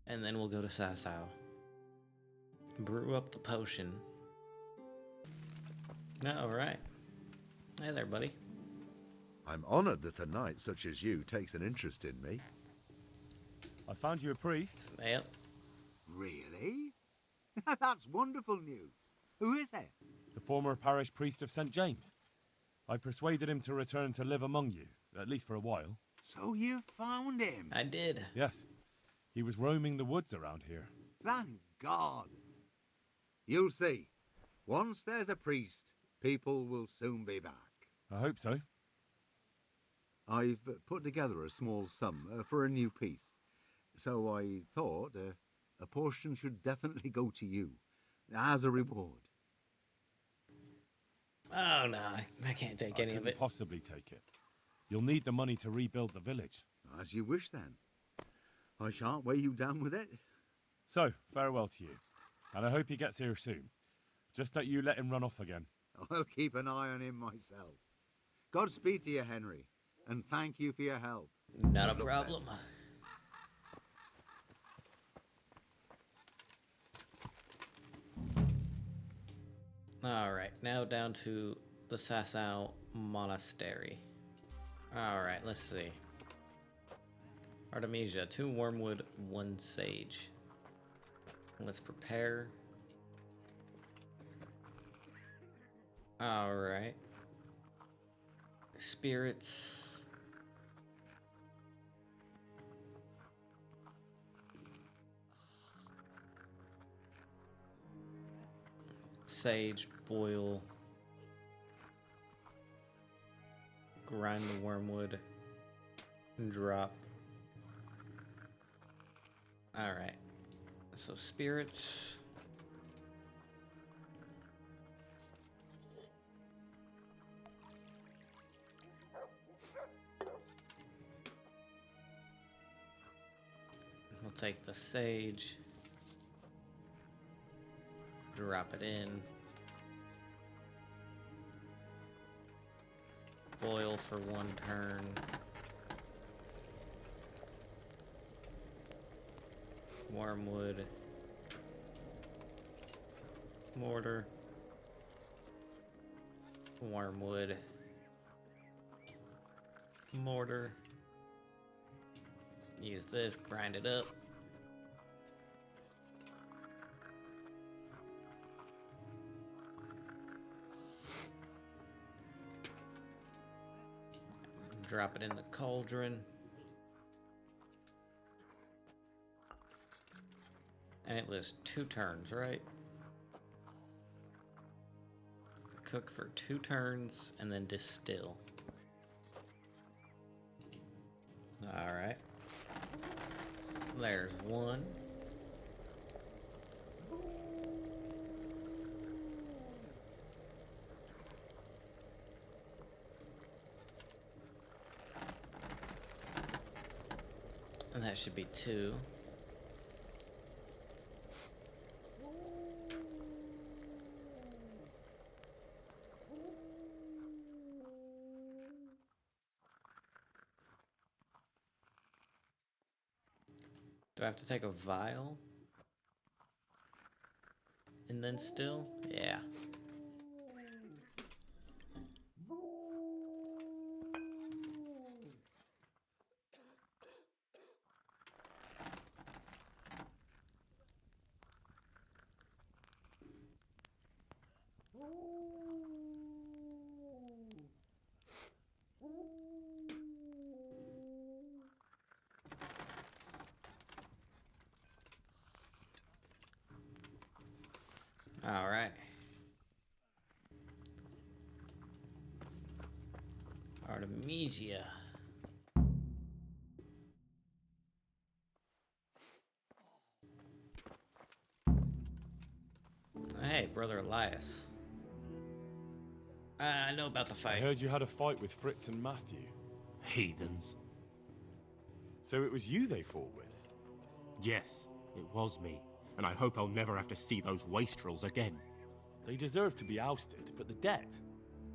And then we'll go to Sasau. Brew up the potion. Alright. Hey there, buddy. I'm honored that a knight such as you takes an interest in me. I found you a priest. Yep. Really? That's wonderful news. Who is it? The former parish priest of St. James. I persuaded him to return to live among you, at least for a while. So you found him? I did. Yes. He was roaming the woods around here. Thank God. You'll see. Once there's a priest, people will soon be back. I hope so. I've put together a small sum for a new piece. So I thought a portion should definitely go to you, as a reward. Oh no, I can't take any of it. Possibly take it. You'll need the money to rebuild the village. As you wish, then. I shan't weigh you down with it. So, farewell to you. And I hope he gets here soon. Just don't you let him run off again. I'll keep an eye on him myself. Godspeed to you, Henry. And thank you for your help. Not a problem. Alright, now down to the Sasau Monastery. Alright, let's see. Artemisia, 2 wormwood, 1 sage. Let's prepare. Alright. spirits. Sage, boil, grind the wormwood, and drop. Alright, so spirits. We'll take the sage. Drop it in. Boil for 1 turn. Wormwood. Mortar. Wormwood. Mortar. Use this, grind it up. Drop it in the cauldron. And it was 2 turns, right? Cook for 2 turns and then distill. Alright. There's 1. And that should be 2. Do I have to take a vial? And then still? Yeah. All right. Artemisia. Hey, brother Elias. I know about the fight. I heard you had a fight with Fritz and Matthew. Heathens. So it was you they fought with? Yes, it was me. And I hope I'll never have to see those wastrels again. They deserve to be ousted, but the debt?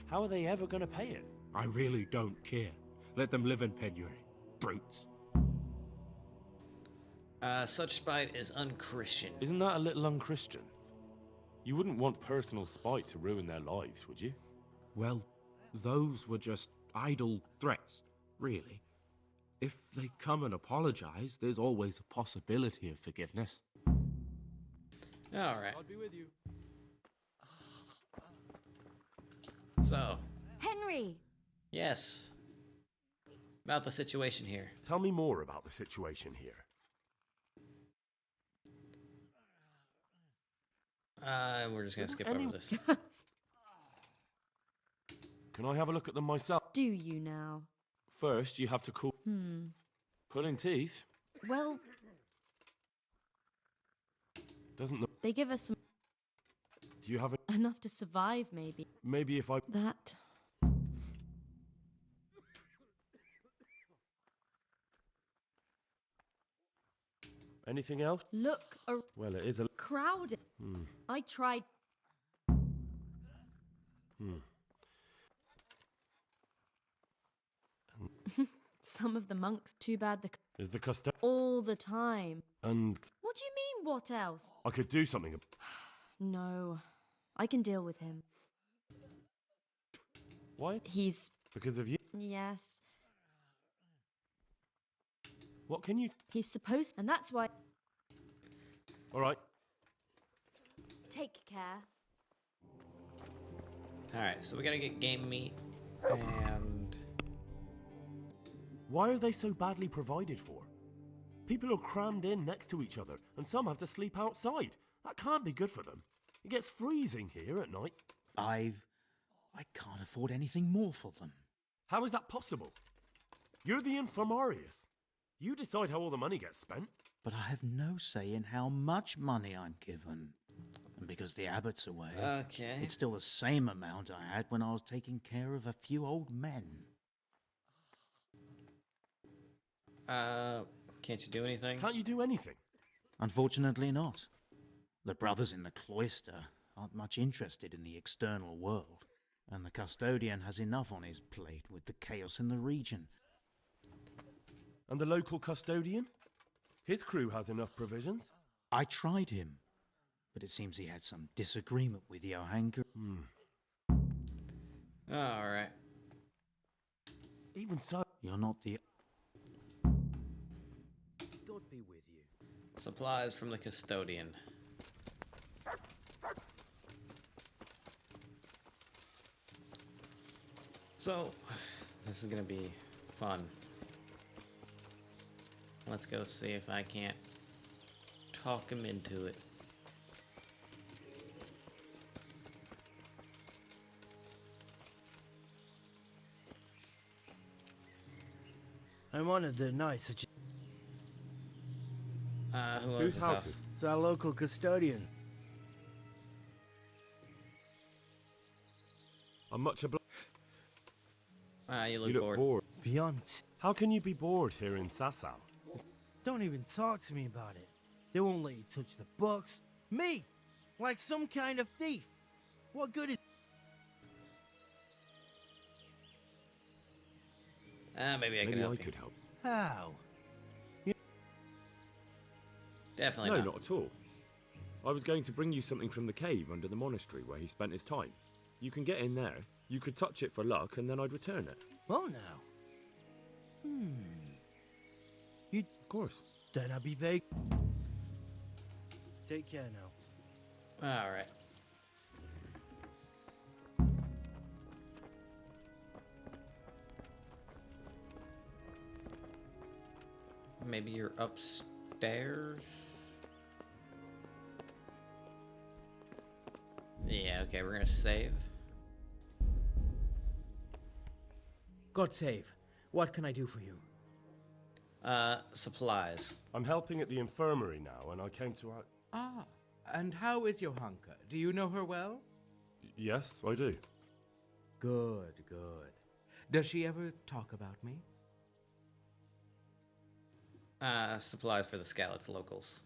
How are they ever going to pay it? I really don't care. Let them live in penury. Brutes. Such spite is unchristian. Isn't that a little unchristian? You wouldn't want personal spite to ruin their lives, would you? Well, those were just idle threats, really. If they come and apologize, there's always a possibility of forgiveness. All right. I'll be with you. So. Henry! Yes. About the situation here. Tell me more about the situation here. We're just gonna skip over this. Can I have a look at them myself? Do you now? First, you have to cool. Pulling teeth? Well, Doesn't look. they give us some... Do you have enough to survive, maybe. Maybe if I... That... Anything else? Look, Well, it is a... crowded. I tried... Some of the monks, too bad the... Is the custodian... All the time. And... What do you mean, what else? I could do something... No, I can deal with him. Why? He's... Because of you? Yes. What can you... He's supposed... And that's why... Alright. Take care. Alright, so we gotta get game meat and Why are they so badly provided for? People are crammed in next to each other, and some have to sleep outside. That can't be good for them. It gets freezing here at night. I can't afford anything more for them. How is that possible? You're the infirmarius. You decide how all the money gets spent. But I have no say in how much money I'm given. And because the abbot's away, Okay. it's still the same amount I had when I was taking care of a few old men. Can't you do anything? Can't you do anything? Unfortunately not. The brothers in the cloister aren't much interested in the external world, and the custodian has enough on his plate with the chaos in the region. And the local custodian? His crew has enough provisions. I tried him, but it seems he had some disagreement with Johanka. Alright. Even so... You're not the... God be with you. Supplies from the custodian. So, this is gonna be fun. Let's go see if I can't talk him into it. I'm one of the knights. Who owns Whose this house house? is? It's our local custodian. I'm much obliged. You You look bored. bored. Beyond. How can you be bored here in Sasau? Don't even talk to me about it. They won't let you touch the books. Me! Like some kind of thief. What good is... Maybe I Maybe help I you. could help. How? Definitely No, not. not at all. I was going to bring you something from the cave under the monastery where he spent his time. You can get in there, you could touch it for luck, and then I'd return it. Oh, now. You... Of course. Then I'll be vague. Take care now. Alright. Maybe you're upstairs? Yeah, okay, we're gonna save. God save. What can I do for you? Supplies. I'm helping at the infirmary now, and I came to... Ah, and how is Johanka? Do you know her well? Yes, I do. Good, good. Does she ever talk about me? Supplies for the Scallots locals.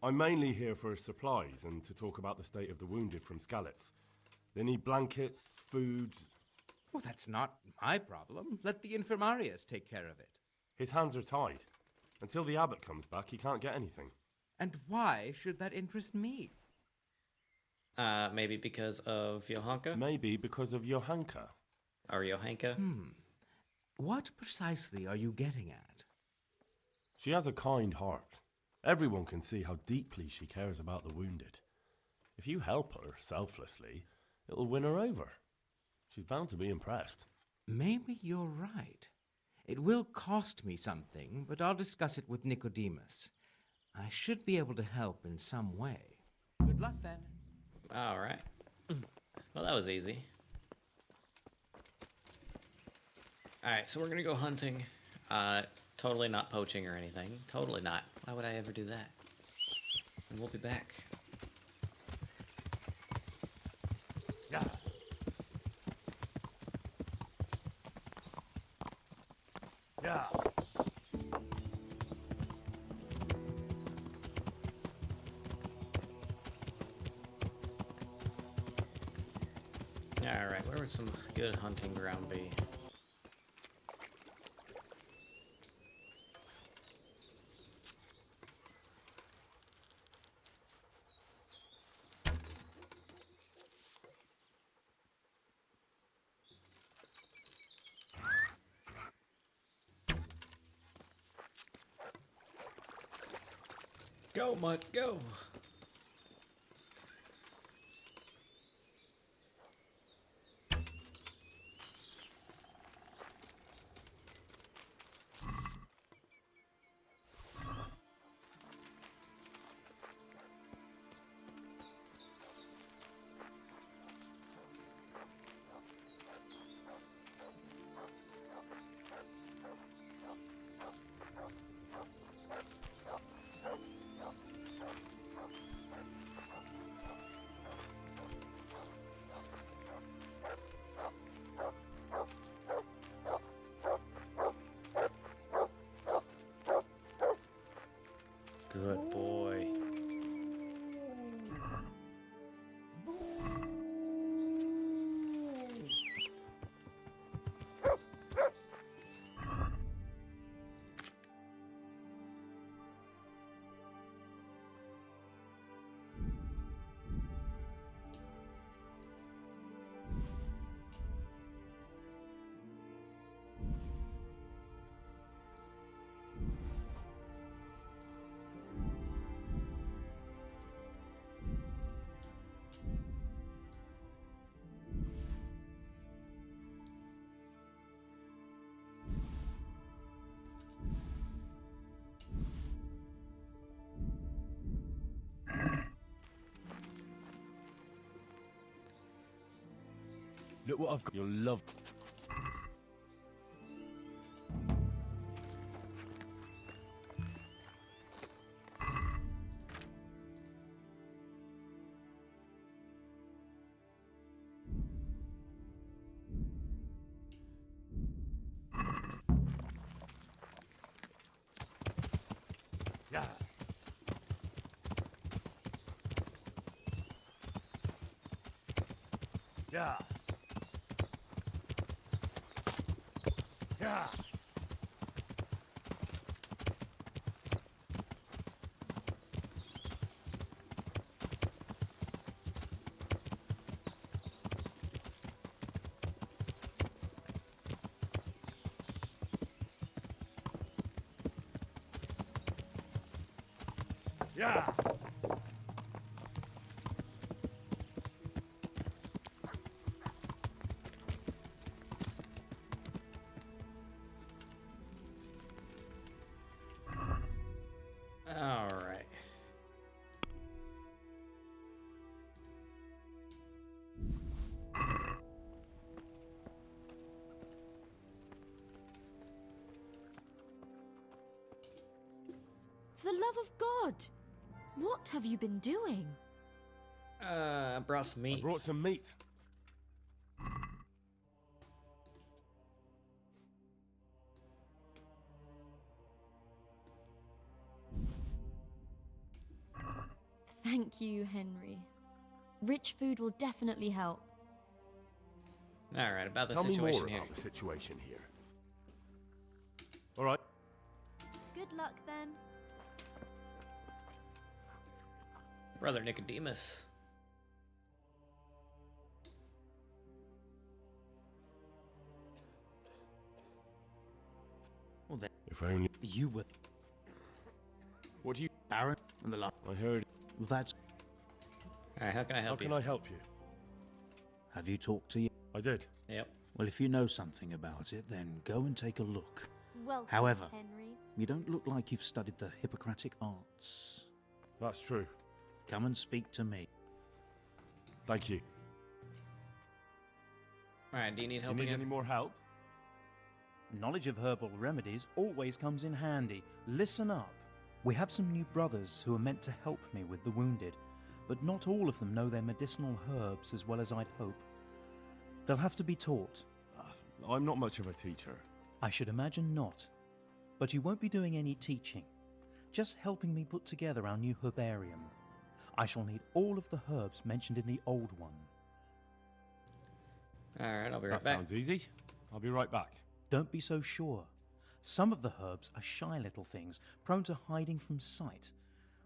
I'm mainly here for supplies and to talk about the state of the wounded from Scallots. They need blankets, food... Well, that's not my problem. Let the infirmarius take care of it. His hands are tied. Until the abbot comes back, he can't get anything. And why should that interest me? Maybe because of Johanka? Maybe because of Johanka. Or Johanka? What precisely are you getting at? She has a kind heart. Everyone can see how deeply she cares about the wounded. If you help her selflessly, it'll win her over. She's bound to be impressed. Maybe you're right. It will cost me something, but I'll discuss it with Nicodemus. I should be able to help in some way. Good luck, then. Alright. Well, that was easy. Alright, so we're gonna go hunting. Totally not poaching or anything. Totally not. Why would I ever do that? And we'll be back. Yeah. Yeah. Alright, where would some good hunting ground be? Go, Mutt, go! Good boy. Look what I've got. You'll love. Yeah. Yeah. Yeah. Yeah. All right. For the love of God! What have you been doing? I brought some meat. I brought some meat. Thank you, Henry. Rich food will definitely help. All right, about the Tell me situation more here. about the situation here. All right. Good luck then. Brother Nicodemus. Well then, If only you were What do you Baron and the lot. I heard. Well, that's. All right, how can I help How you? can I help you? Have you talked to you? I did. Yep. Well, if you know something about it, then go and take a look. Welcome, However, Henry. you don't look like you've studied the Hippocratic arts. That's true. Come and speak to me. Thank you. All right, do you need Do you help need again? any more help? Knowledge of herbal remedies always comes in handy. Listen up. We have some new brothers who are meant to help me with the wounded, but not all of them know their medicinal herbs as well as I'd hope. They'll have to be taught. I'm not much of a teacher. I should imagine not. But you won't be doing any teaching, just helping me put together our new herbarium. I shall need all of the herbs mentioned in the old one. All right, I'll be right That back. sounds easy. I'll be right back. Don't be so sure. Some of the herbs are shy little things, prone to hiding from sight.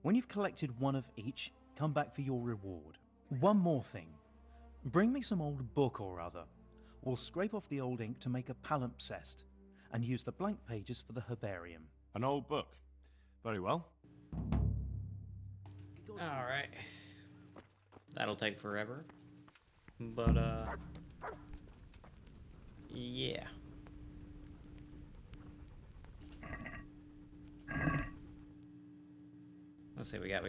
When you've collected one of each, come back for your reward. One more thing. Bring me some old book or other. We'll scrape off the old ink to make a palimpsest, and use the blank pages for the herbarium. An old book. Very well. All right. That'll take forever. But, yeah. Let's see, we got.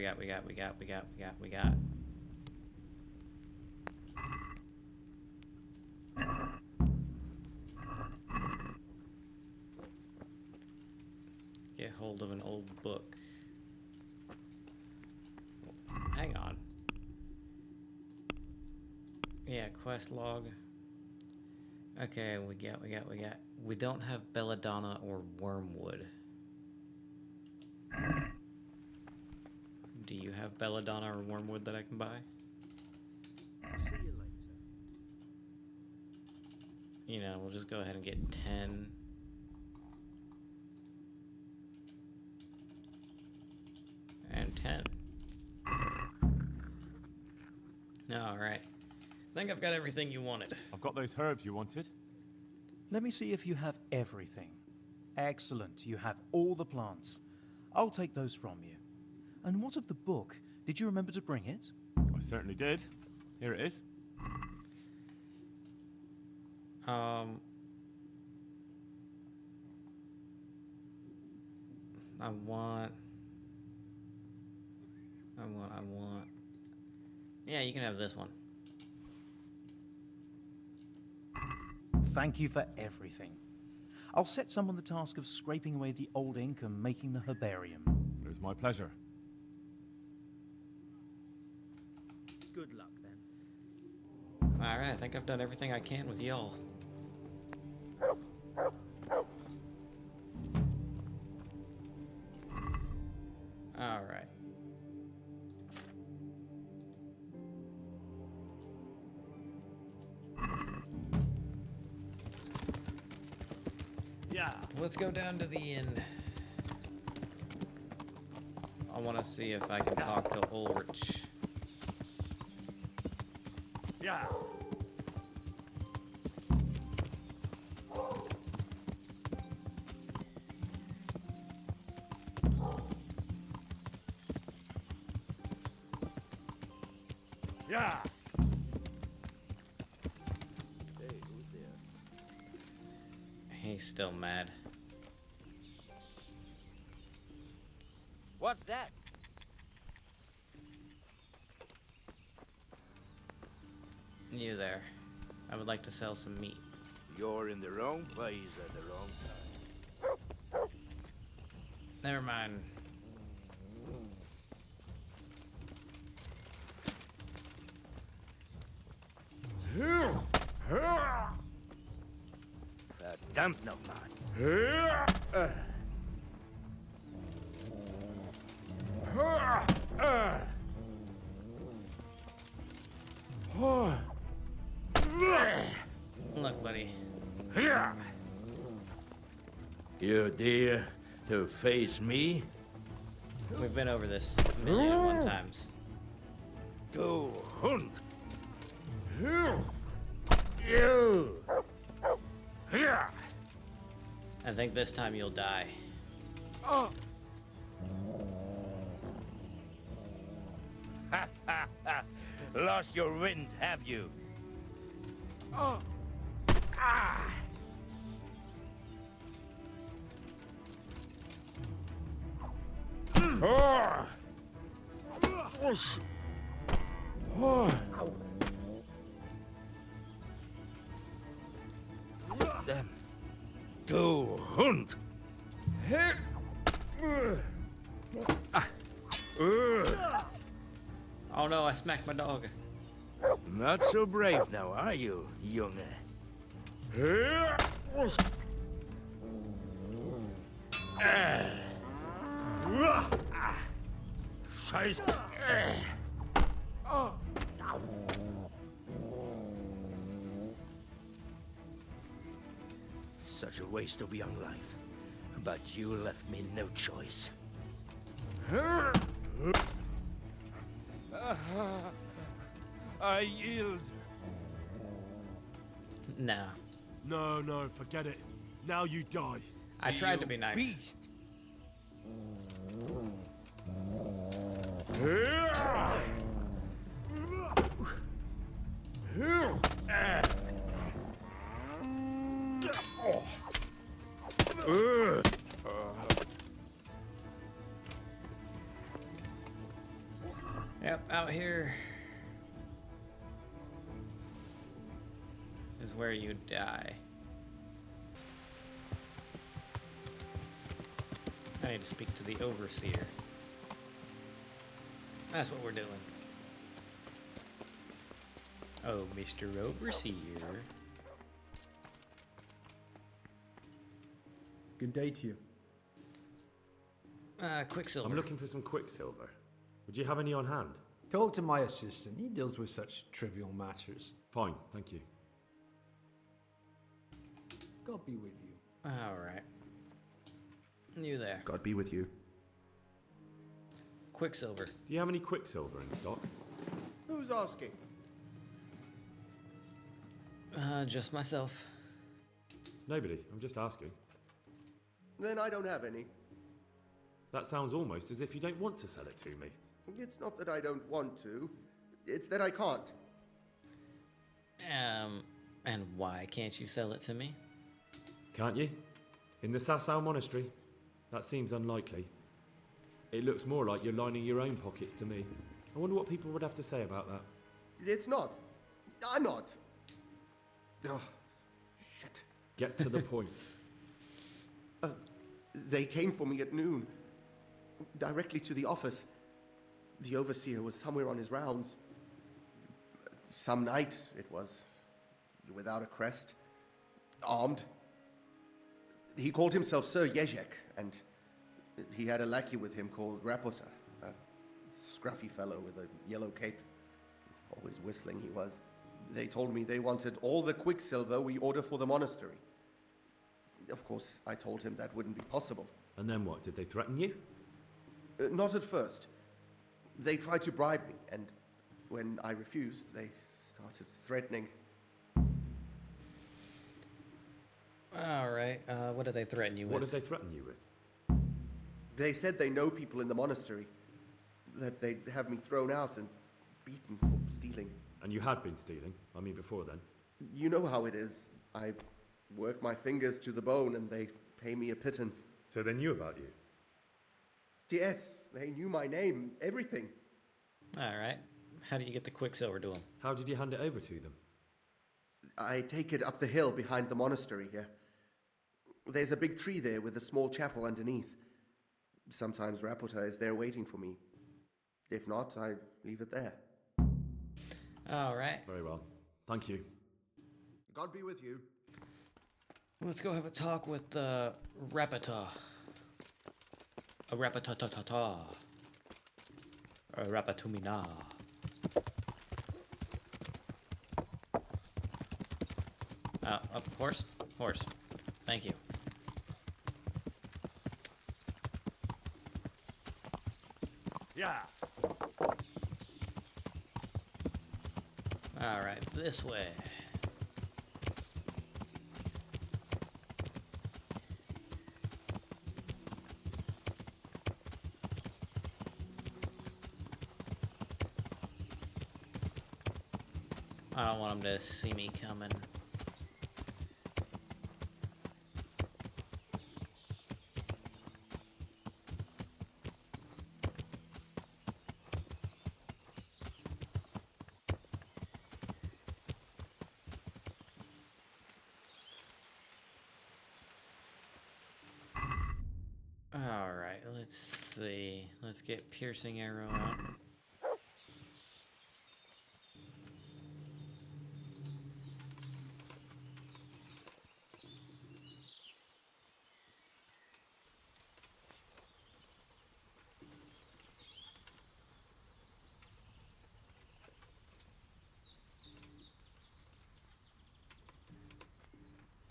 Get hold of an old book. Hang on. Yeah, quest log. Okay, we got. We don't have belladonna or wormwood. have belladonna or wormwood that I can buy? See you later. You know, we'll just go ahead and get 10. And 10. Alright. I think I've got everything you wanted. I've got those herbs you wanted. Let me see if you have everything. Excellent, you have all the plants. I'll take those from you. And what of the book? Did you remember to bring it? I certainly did. Here it is. I want. Yeah, you can have this one. Thank you for everything. I'll set someone the task of scraping away the old ink and making the herbarium. It was my pleasure. Good luck then. Alright, I think I've done everything I can with y'all. Alright. Yeah. Let's go down to the inn. I want to see if I can talk to Ulrich. Yeah. Yeah. Hey, who's there? He's still mad. What's that? You there. I would like to sell some meat. You're in the wrong place at the wrong time. Never mind. Verdammt nochmal. Look, buddy. You dare to face me? We've been over this a million and one times. Go hunt. I think this time you'll die. Lost your wind, have you? Them. Go hunt. Oh no, I smacked my dog. Not so brave now, are you, young? Scheiße. Such a waste of young life. But you left me no choice. I yield. Nah. No, forget it. Now you die. I tried to be nice. Beast. Yep, out here is where you die. I need to speak to the overseer. That's what we're doing. Oh, Mr. Overseer. Good day to you. Quicksilver. I'm looking for some quicksilver. Would you have any on hand? Talk to my assistant. He deals with such trivial matters. Fine, thank you. God be with you. Alright. You there. God be with you. Quicksilver. Do you have any quicksilver in stock? Who's asking? Just myself. Nobody, I'm just asking. Then I don't have any. That sounds almost as if you don't want to sell it to me. It's not that I don't want to. It's that I can't. And why can't you sell it to me? Can't you? In the Sasau Monastery? That seems unlikely. It looks more like you're lining your own pockets to me. I wonder what people would have to say about that. It's not. I'm not. Oh, shit. Get to the point. They came for me at noon. Directly to the office. The overseer was somewhere on his rounds. Some night, it was. Without a crest. Armed. He called himself Sir Jezek, and he had a lackey with him called Rapota, a scruffy fellow with a yellow cape. Always whistling he was. They told me they wanted all the quicksilver we order for the monastery. Of course, I told him that wouldn't be possible. And then what? Did they threaten you? Not at first. They tried to bribe me, and when I refused, they started threatening. Alright, what did they threaten you with? What did they threaten you with? They said they know people in the monastery. That they'd have me thrown out and beaten for stealing. And you had been stealing? I mean, before then? You know how it is. I work my fingers to the bone and they pay me a pittance. So they knew about you? Yes, they knew my name, everything. Alright. How did you get the quicksilver to them? How did you hand it over to them? I take it up the hill behind the monastery here. There's a big tree there with a small chapel underneath. Sometimes Rapota is there waiting for me. If not, I leave it there. Alright. Very well. Thank you. God be with you. Let's go have a talk with Rapota. A Rapata-ta-ta-ta. A Rapatumina. Horse? Horse. Thank you. Yeah. Alright, this way. I don't want them to see me coming. Alright, let's see. Let's get piercing arrow out.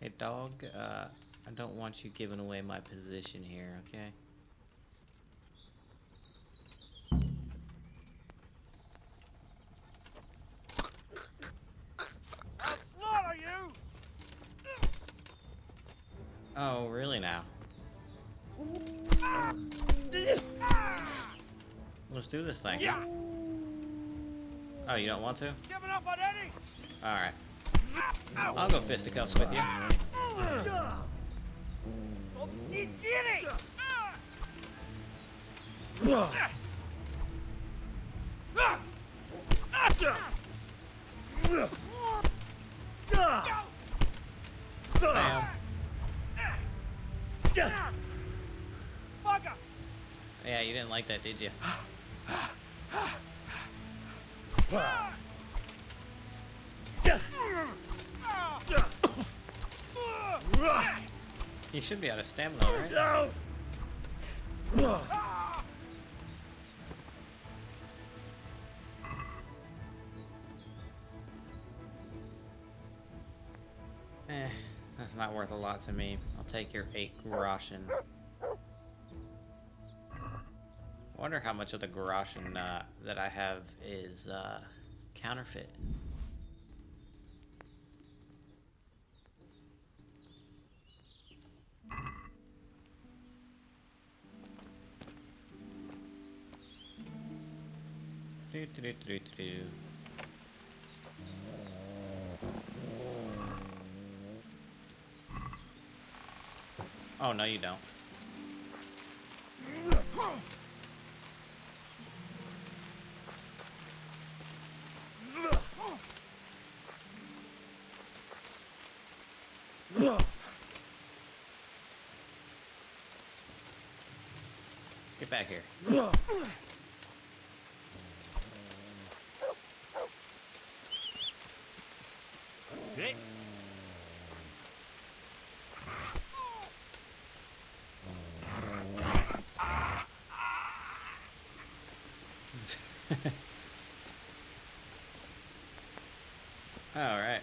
Hey dog, I don't want you giving away my position here, okay? I'll slaughter you! Oh, really now? Let's do this thing. Yeah. Oh, you don't want to? Giving up already? Alright. I'll go fisticuffs with you. Bam. Yeah, you didn't like that, did you? You should be out of stamina, right? That's not worth a lot to me. I'll take your 8 groschen. I wonder how much of the groschen that I have is counterfeit. Oh, no, you don't. Get back here. Okay. All right.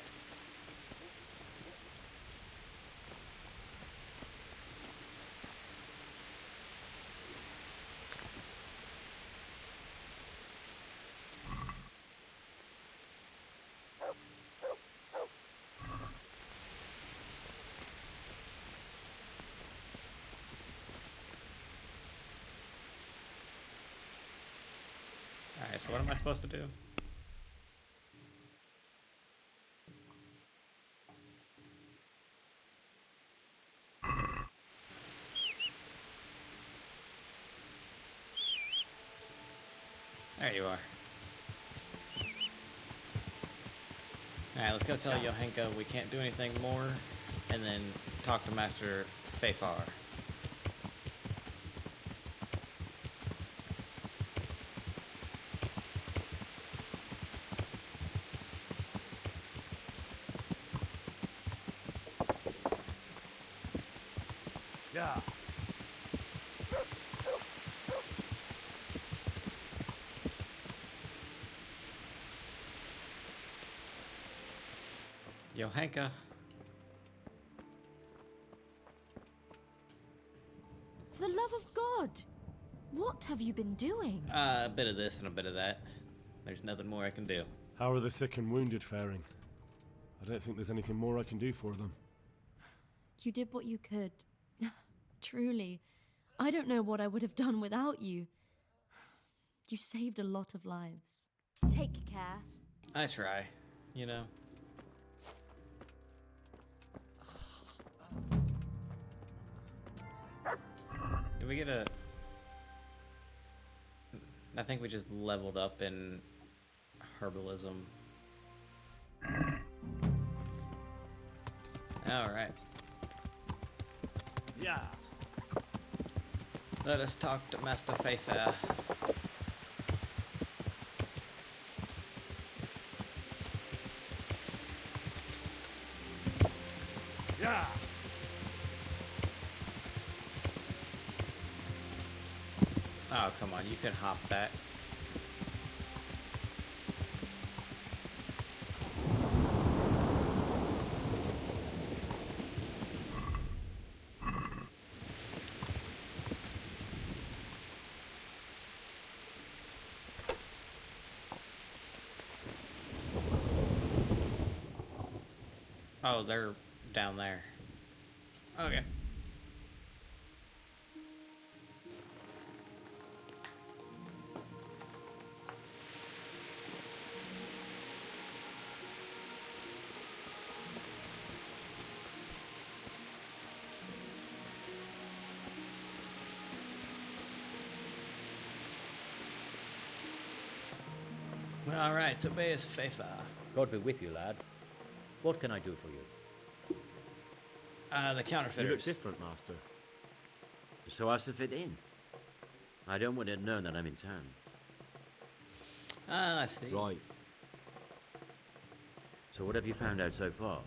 Alright, so what am I supposed to do? There you are. Alright, let's go tell Johanka we can't do anything more, and then talk to Master Fafar. Yeah. Johanka. For the love of God! What have you been doing? A bit of this and a bit of that. There's nothing more I can do. How are the sick and wounded faring? I don't think there's anything more I can do for them. You did what you could. Truly. I don't know what I would have done without you. You saved a lot of lives. Take care. I try, you know. Did we get a... I think we just leveled up in herbalism. Alright. Yeah. Let us talk to Master Fafar. Yeah. Oh, come on, you can hop that. Oh, they're down there. Okay. All right, Tobias Fafar. God be with you, lad. What can I do for you? The counterfeiters. You look different, Master. So as to fit in. I don't want it known that I'm in town. Ah, I see. Right. So what have you found out so far?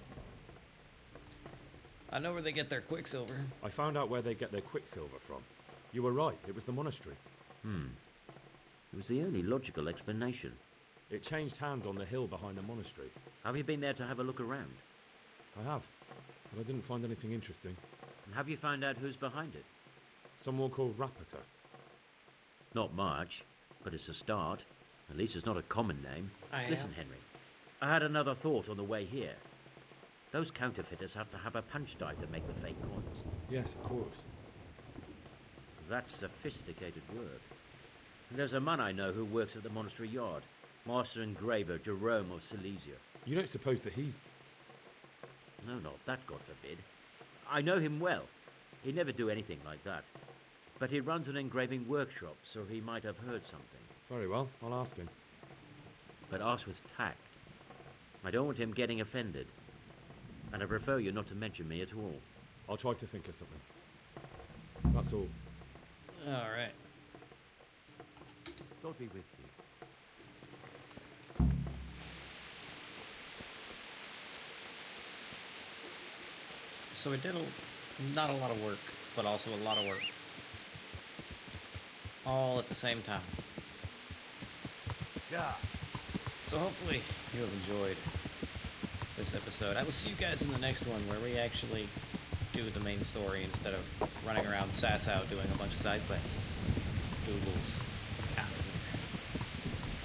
I know where they get their quicksilver. I found out where they get their quicksilver from. You were right, it was the monastery. It was the only logical explanation. It changed hands on the hill behind the monastery. Have you been there to have a look around? I have. but I didn't find anything interesting. And have you found out who's behind it? Someone called Rapiter. Not much, but it's a start. At least it's not a common name. Listen, Henry, I had another thought on the way here. Those counterfeiters have to have a punch die to make the fake coins. Yes, of course. That's sophisticated work. And there's a man I know who works at the monastery yard. Master engraver Jerome of Silesia. You don't suppose that he's... No, not that, God forbid. I know him well. He'd never do anything like that. But he runs an engraving workshop, so he might have heard something. Very well, I'll ask him. But ask with tact. I don't want him getting offended. And I prefer you not to mention me at all. I'll try to think of something. That's all. Alright. God be with you. So we did not a lot of work, but also a lot of work. All at the same time. Yeah. So hopefully you have enjoyed this episode. I will see you guys in the next one where we actually do the main story instead of running around Sasau doing a bunch of side quests.